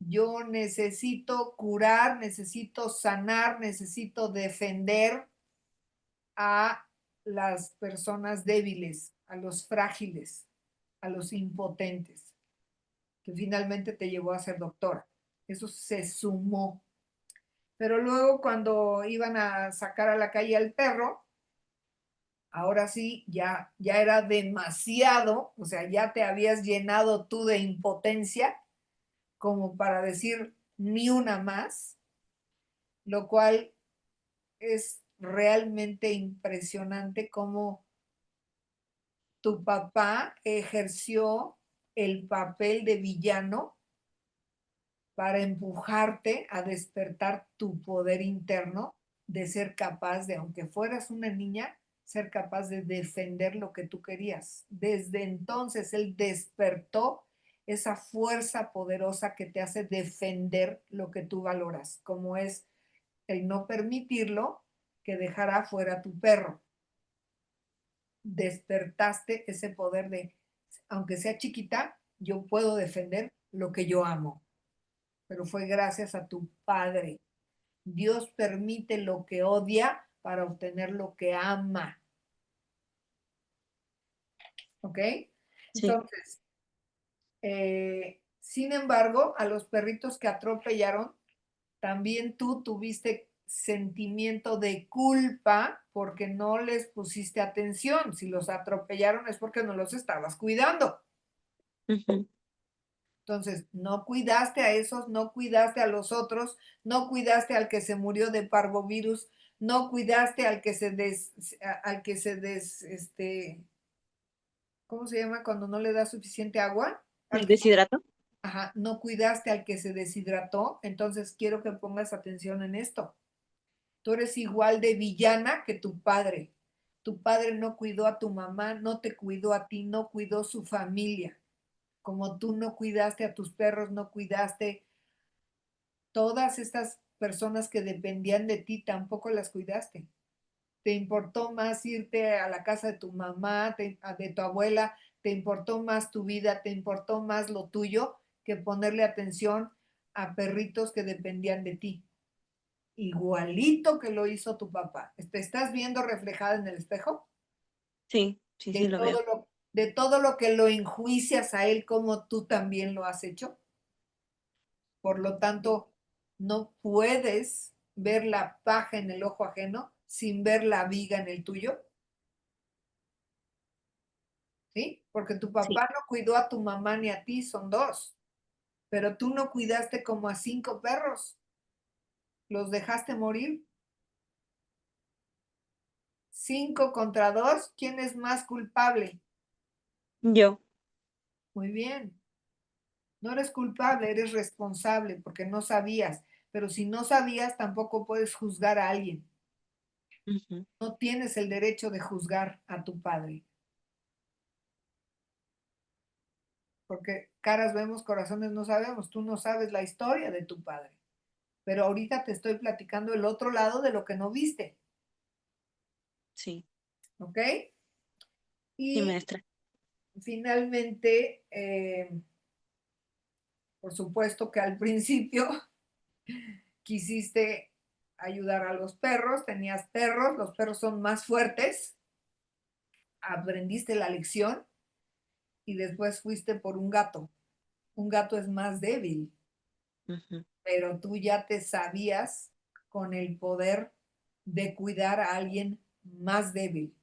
yo necesito curar, necesito sanar, necesito defender a las personas débiles, a los frágiles, a los impotentes, que finalmente te llevó a ser doctora. Eso se sumó. Pero luego cuando iban a sacar a la calle al perro, ahora sí, ya era demasiado, o sea, ya te habías llenado tú de impotencia como para decir ni una más, lo cual es realmente impresionante cómo tu papá ejerció el papel de villano para empujarte a despertar tu poder interno de ser capaz de, aunque fueras una niña, ser capaz de defender lo que tú querías. Desde entonces él despertó esa fuerza poderosa que te hace defender lo que tú valoras, como es el no permitirlo que dejara fuera a tu perro. Despertaste ese poder de, aunque sea chiquita, yo puedo defender lo que yo amo, pero fue gracias a tu padre. Dios permite lo que odia para obtener lo que ama. ¿Ok? Sí. Entonces, sin embargo, a los perritos que atropellaron, también tú tuviste sentimiento de culpa porque no les pusiste atención. Si los atropellaron es porque no los estabas cuidando. Ujú. Entonces, no cuidaste a esos, no cuidaste a los otros, no cuidaste al que se murió de parvovirus, no cuidaste al que ¿cómo se llama cuando no le da suficiente agua? ¿El deshidrato? Ajá, no cuidaste al que se deshidrató. Entonces, quiero que pongas atención en esto. Tú eres igual de villana que tu padre. Tu padre no cuidó a tu mamá, no te cuidó a ti, no cuidó su familia. Como tú no cuidaste a tus perros, no cuidaste todas estas personas que dependían de ti, tampoco las cuidaste. Te importó más irte a la casa de tu mamá, de tu abuela, te importó más tu vida, te importó más lo tuyo que ponerle atención a perritos que dependían de ti, igualito que lo hizo tu papá. ¿Te estás viendo reflejada en el espejo? Sí, sí, sí lo veo. De todo lo que lo enjuicias a él como tú también lo has hecho. Por lo tanto, no puedes ver la paja en el ojo ajeno sin ver la viga en el tuyo, ¿sí? Porque tu Sí, papá no cuidó a tu mamá ni a ti, son dos, pero tú no cuidaste como a 5 perros, los dejaste morir. 5 contra 2, ¿quién es más culpable? yo. Muy bien, no eres culpable, eres responsable porque no sabías, pero si no sabías tampoco puedes juzgar a alguien. Ujú. No tienes el derecho de juzgar a tu padre, porque caras vemos, corazones no sabemos. Tú no sabes la historia de tu padre, pero ahorita te estoy platicando el otro lado de lo que no viste, Sí, ¿ok? sí, Y maestra. finalmente, por supuesto que al principio quisiste ayudar a los perros, tenías perros, los perros son más fuertes, aprendiste la lección y después fuiste por un gato. Un gato es más débil, Ujú. pero tú ya te sabías con el poder de cuidar a alguien más débil.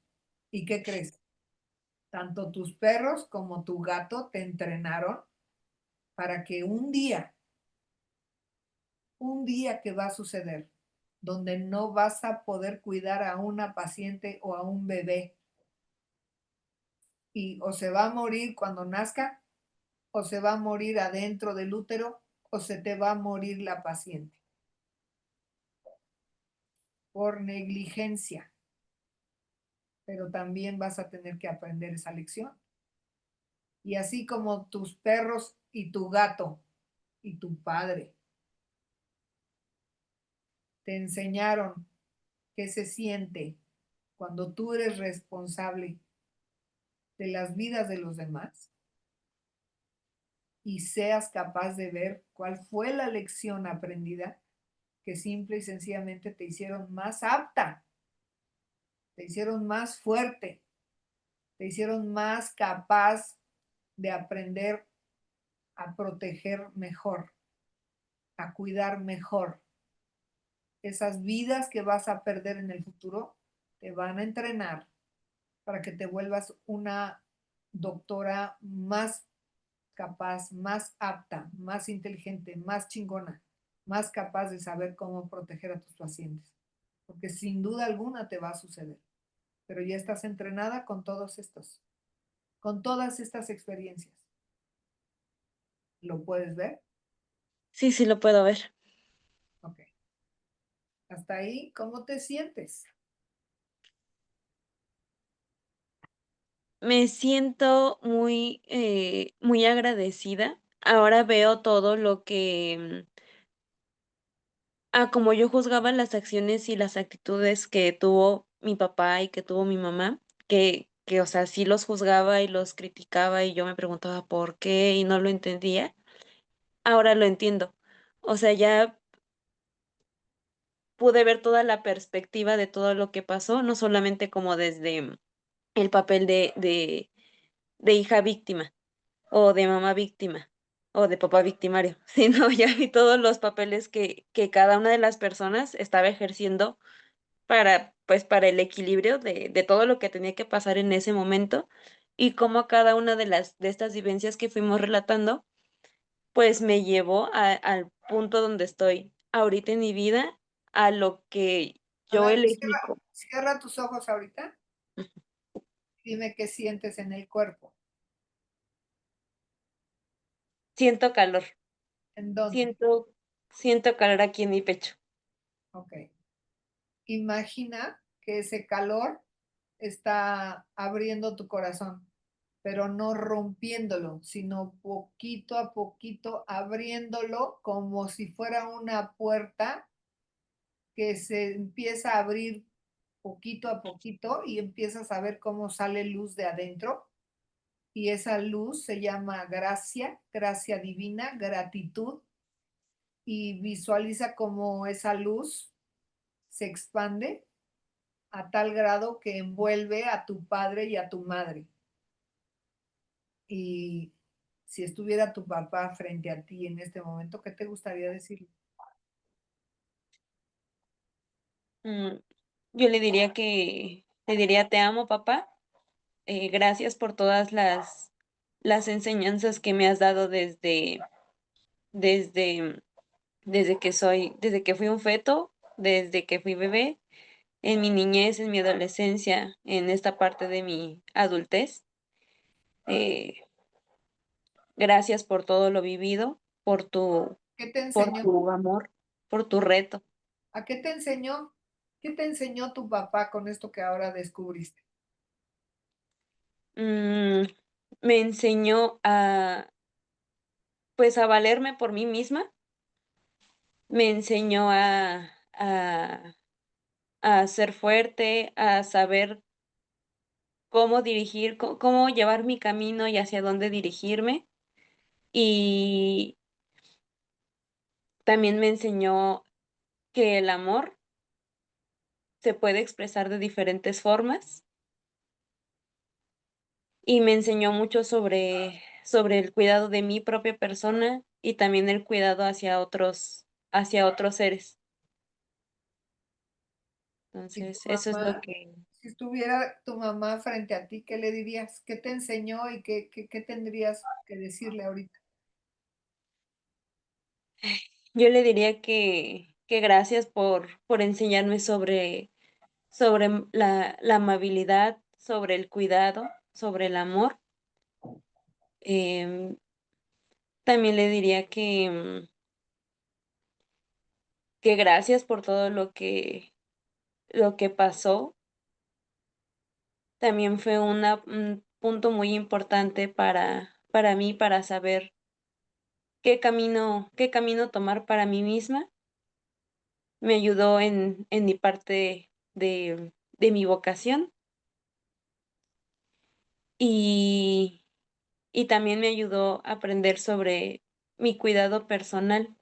¿Y qué crees? Tanto tus perros como tu gato te entrenaron para que un día que va a suceder, donde no vas a poder cuidar a una paciente o a un bebé y o se va a morir cuando nazca o se va a morir adentro del útero o se te va a morir la paciente por negligencia, pero también vas a tener que aprender esa lección. Y así como tus perros y tu gato y tu padre te enseñaron qué se siente cuando tú eres responsable de las vidas de los demás y seas capaz de ver cuál fue la lección aprendida que simple y sencillamente te hicieron más apta, te hicieron más fuerte, te hicieron más capaz de aprender a proteger mejor, a cuidar mejor. Esas vidas que vas a perder en el futuro te van a entrenar para que te vuelvas una doctora más capaz, más apta, más inteligente, más chingona, más capaz de saber cómo proteger a tus pacientes. Porque sin duda alguna te va a suceder. Pero ya estás entrenada con todos estos, con todas estas experiencias. ¿Lo puedes ver? Sí, sí lo puedo ver. Ok. Hasta ahí, ¿cómo te sientes? Me siento muy, muy agradecida. Ahora veo todo lo que, como yo juzgaba las acciones y las actitudes que tuvo mi papá y que tuvo mi mamá, o sea, sí los juzgaba y los criticaba y yo me preguntaba por qué y no lo entendía. Ahora lo entiendo. O sea, ya pude ver toda la perspectiva de todo lo que pasó, no solamente como desde el papel de hija víctima o de mamá víctima o de papá victimario, sino ya vi todos los papeles que cada una de las personas estaba ejerciendo para, pues, para el equilibrio de todo lo que tenía que pasar en ese momento y cómo cada una de estas vivencias que fuimos relatando, pues me llevó al punto donde estoy ahorita en mi vida, a lo que A yo ver, elegí. cierra tus ojos ahorita. Dime qué sientes en el cuerpo. Siento calor, ¿En dónde? siento, siento calor aquí en mi pecho. Ok. Imagina que ese calor está abriendo tu corazón, pero no rompiéndolo, sino poquito a poquito abriéndolo como si fuera una puerta que se empieza a abrir poquito a poquito y empiezas a ver cómo sale luz de adentro. Y esa luz se llama gracia, gracia divina, gratitud. y visualiza cómo esa luz se expande a tal grado que envuelve a tu padre y a tu madre. Y si estuviera tu papá frente a ti en este momento, ¿qué te gustaría decirle? Mm, Yo le diría, te amo, papá. Gracias por todas las enseñanzas que me has dado desde, desde que fui un feto, desde que fui bebé, en mi niñez, en mi adolescencia, en esta parte de mi adultez. Eh, Gracias por todo lo vivido, ¿Qué te por enseñó? tu amor, por tu reto. ¿A qué te enseñó? ¿Qué te enseñó tu papá con esto que ahora descubriste? Mm, Me enseñó pues, a valerme por mí misma. Me enseñó a ser fuerte, a saber cómo dirigir, cómo llevar mi camino y hacia dónde dirigirme. Y también me enseñó que el amor se puede expresar de diferentes formas, y me enseñó mucho sobre el cuidado de mi propia persona y también el cuidado hacia otros seres. Y tu Entonces, eso es lo mamá, que si estuviera tu mamá frente a ti, ¿qué le dirías? ¿Qué te enseñó y qué tendrías que decirle ahorita? yo le diría, que gracias por enseñarme sobre la amabilidad, sobre el cuidado, sobre el amor. Em, También le diría que gracias por todo lo que pasó. También fue un punto muy importante para mí, para saber qué camino tomar para mí misma. Me ayudó en mi parte de mi vocación, y también me ayudó a aprender sobre mi cuidado personal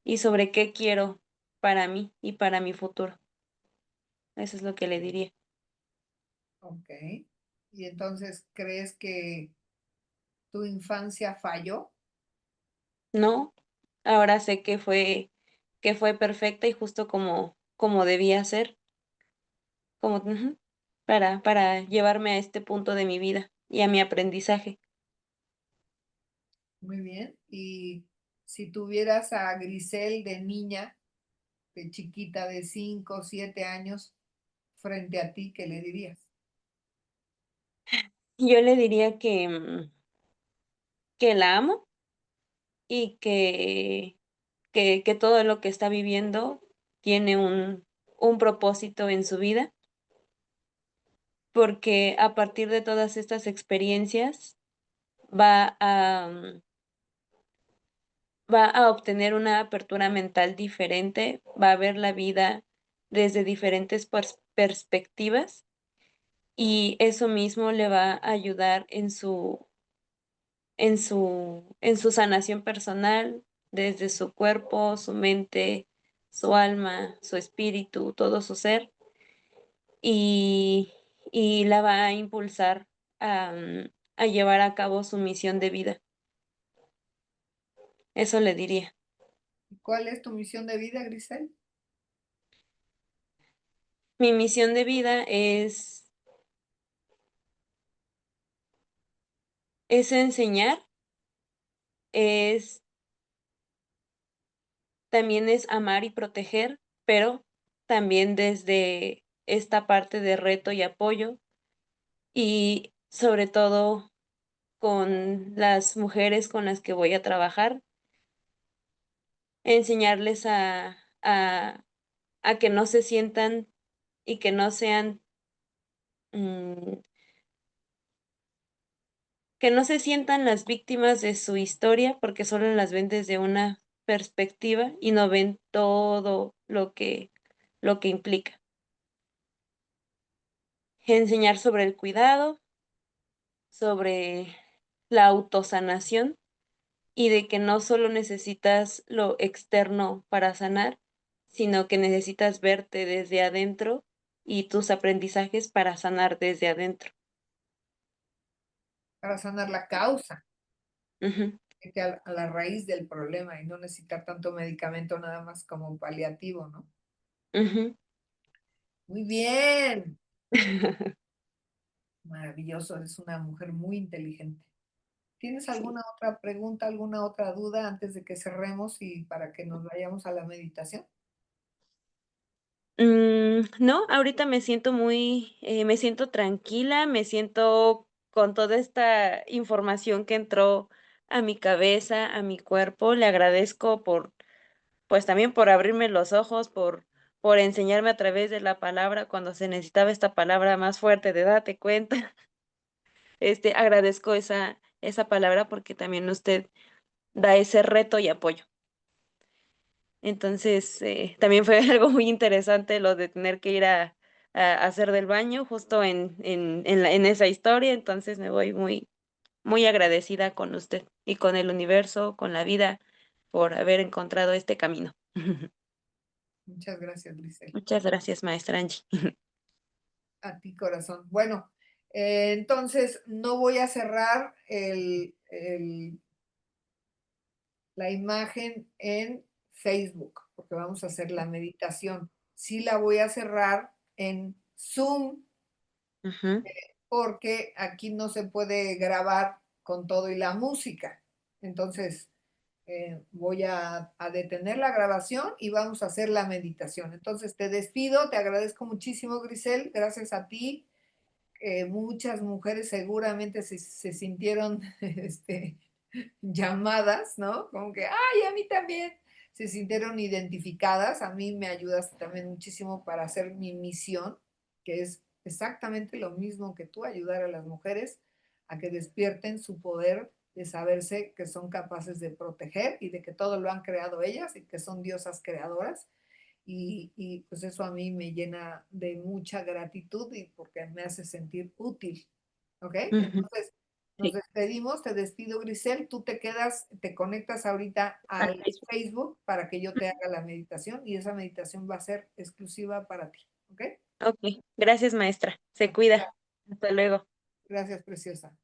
y sobre qué quiero para mí y para mi futuro. Eso es lo que le diría. Ok. Y entonces, ¿crees que tu infancia falló? No, ahora sé que fue perfecta y justo como debía ser, como ujú, para llevarme a este punto de mi vida y a mi aprendizaje. Muy bien. Y si tuvieras a Grisel de niña, de chiquita, de 5 o 7 años, frente a ti, ¿qué le dirías? Yo le diría que la amo y que todo lo que está viviendo tiene un propósito en su vida, porque a partir de todas estas experiencias va va a obtener una apertura mental diferente, va a ver la vida desde diferentes perspectivas, y eso mismo le va a ayudar en su sanación personal, desde su cuerpo, su mente, su alma, su espíritu, todo su ser, y, y la va a impulsar a llevar a cabo su misión de vida. Eso le diría. ¿Cuál es tu misión de vida, Grisel? Mi misión de vida es enseñar, es también es amar y proteger, pero también desde esta parte de reto y apoyo, y sobre todo con las mujeres con las que voy a trabajar, enseñarles a que no se sientan y mm, que no se sientan las víctimas de su historia, porque solo las ven desde una perspectiva y no ven todo lo que implica. Enseñar sobre el cuidado, sobre la autosanación, y de que no solo necesitas lo externo para sanar, sino que necesitas verte desde adentro y tus aprendizajes para sanar desde adentro. Para sanar la causa, Ujú, irte a la raíz del problema y no necesitar tanto medicamento nada más como paliativo, ¿no? ujú. Muy bien, maravilloso, eres una mujer muy inteligente. ¿Tienes Sí. alguna otra pregunta, alguna otra duda antes de que cerremos y para que nos vayamos a la meditación? No, ahorita me siento tranquila, me siento con toda esta información que entró a mi cabeza, a mi cuerpo. Le agradezco por, pues también por abrirme los ojos, por enseñarme a través de la palabra cuando se necesitaba esta palabra más fuerte de date cuenta. Agradezco esa palabra porque también usted da ese reto y apoyo. Entonces, también fue algo muy interesante lo de tener que ir a hacer del baño justo en esa historia, entonces me voy muy agradecida con usted y con el universo, con la vida, por haber encontrado este camino. Muchas gracias, Grisel. Muchas gracias, maestra Angie. A ti, corazón. Bueno, entonces no voy a cerrar la imagen en Facebook, porque vamos a hacer la meditación. Sí la voy a cerrar en Zoom, Ujú, porque aquí no se puede grabar con todo y la música. Entonces, voy a detener la grabación y vamos a hacer la meditación. Entonces, te despido, te agradezco muchísimo, Grisel, gracias a ti. Muchas mujeres seguramente se sintieron llamadas, ¿no? Como que, ay, a mí también se sintieron identificadas. A mí me ayudas también muchísimo para hacer mi misión, que es exactamente lo mismo que tú, ayudar a las mujeres a que despierten su poder de saberse que son capaces de proteger y de que todo lo han creado ellas y que son diosas creadoras. Pues eso a mí me llena de mucha gratitud y porque me hace sentir útil. ¿Ok? ujú, Entonces, nos sí. despedimos, te despido, Grisel. Tú te quedas, te conectas ahorita Al al Facebook. Facebook para que yo te haga la meditación y esa meditación va a ser exclusiva para ti. ¿Ok? Ok, gracias, maestra. Se cuida. Hasta luego. Gracias, preciosa.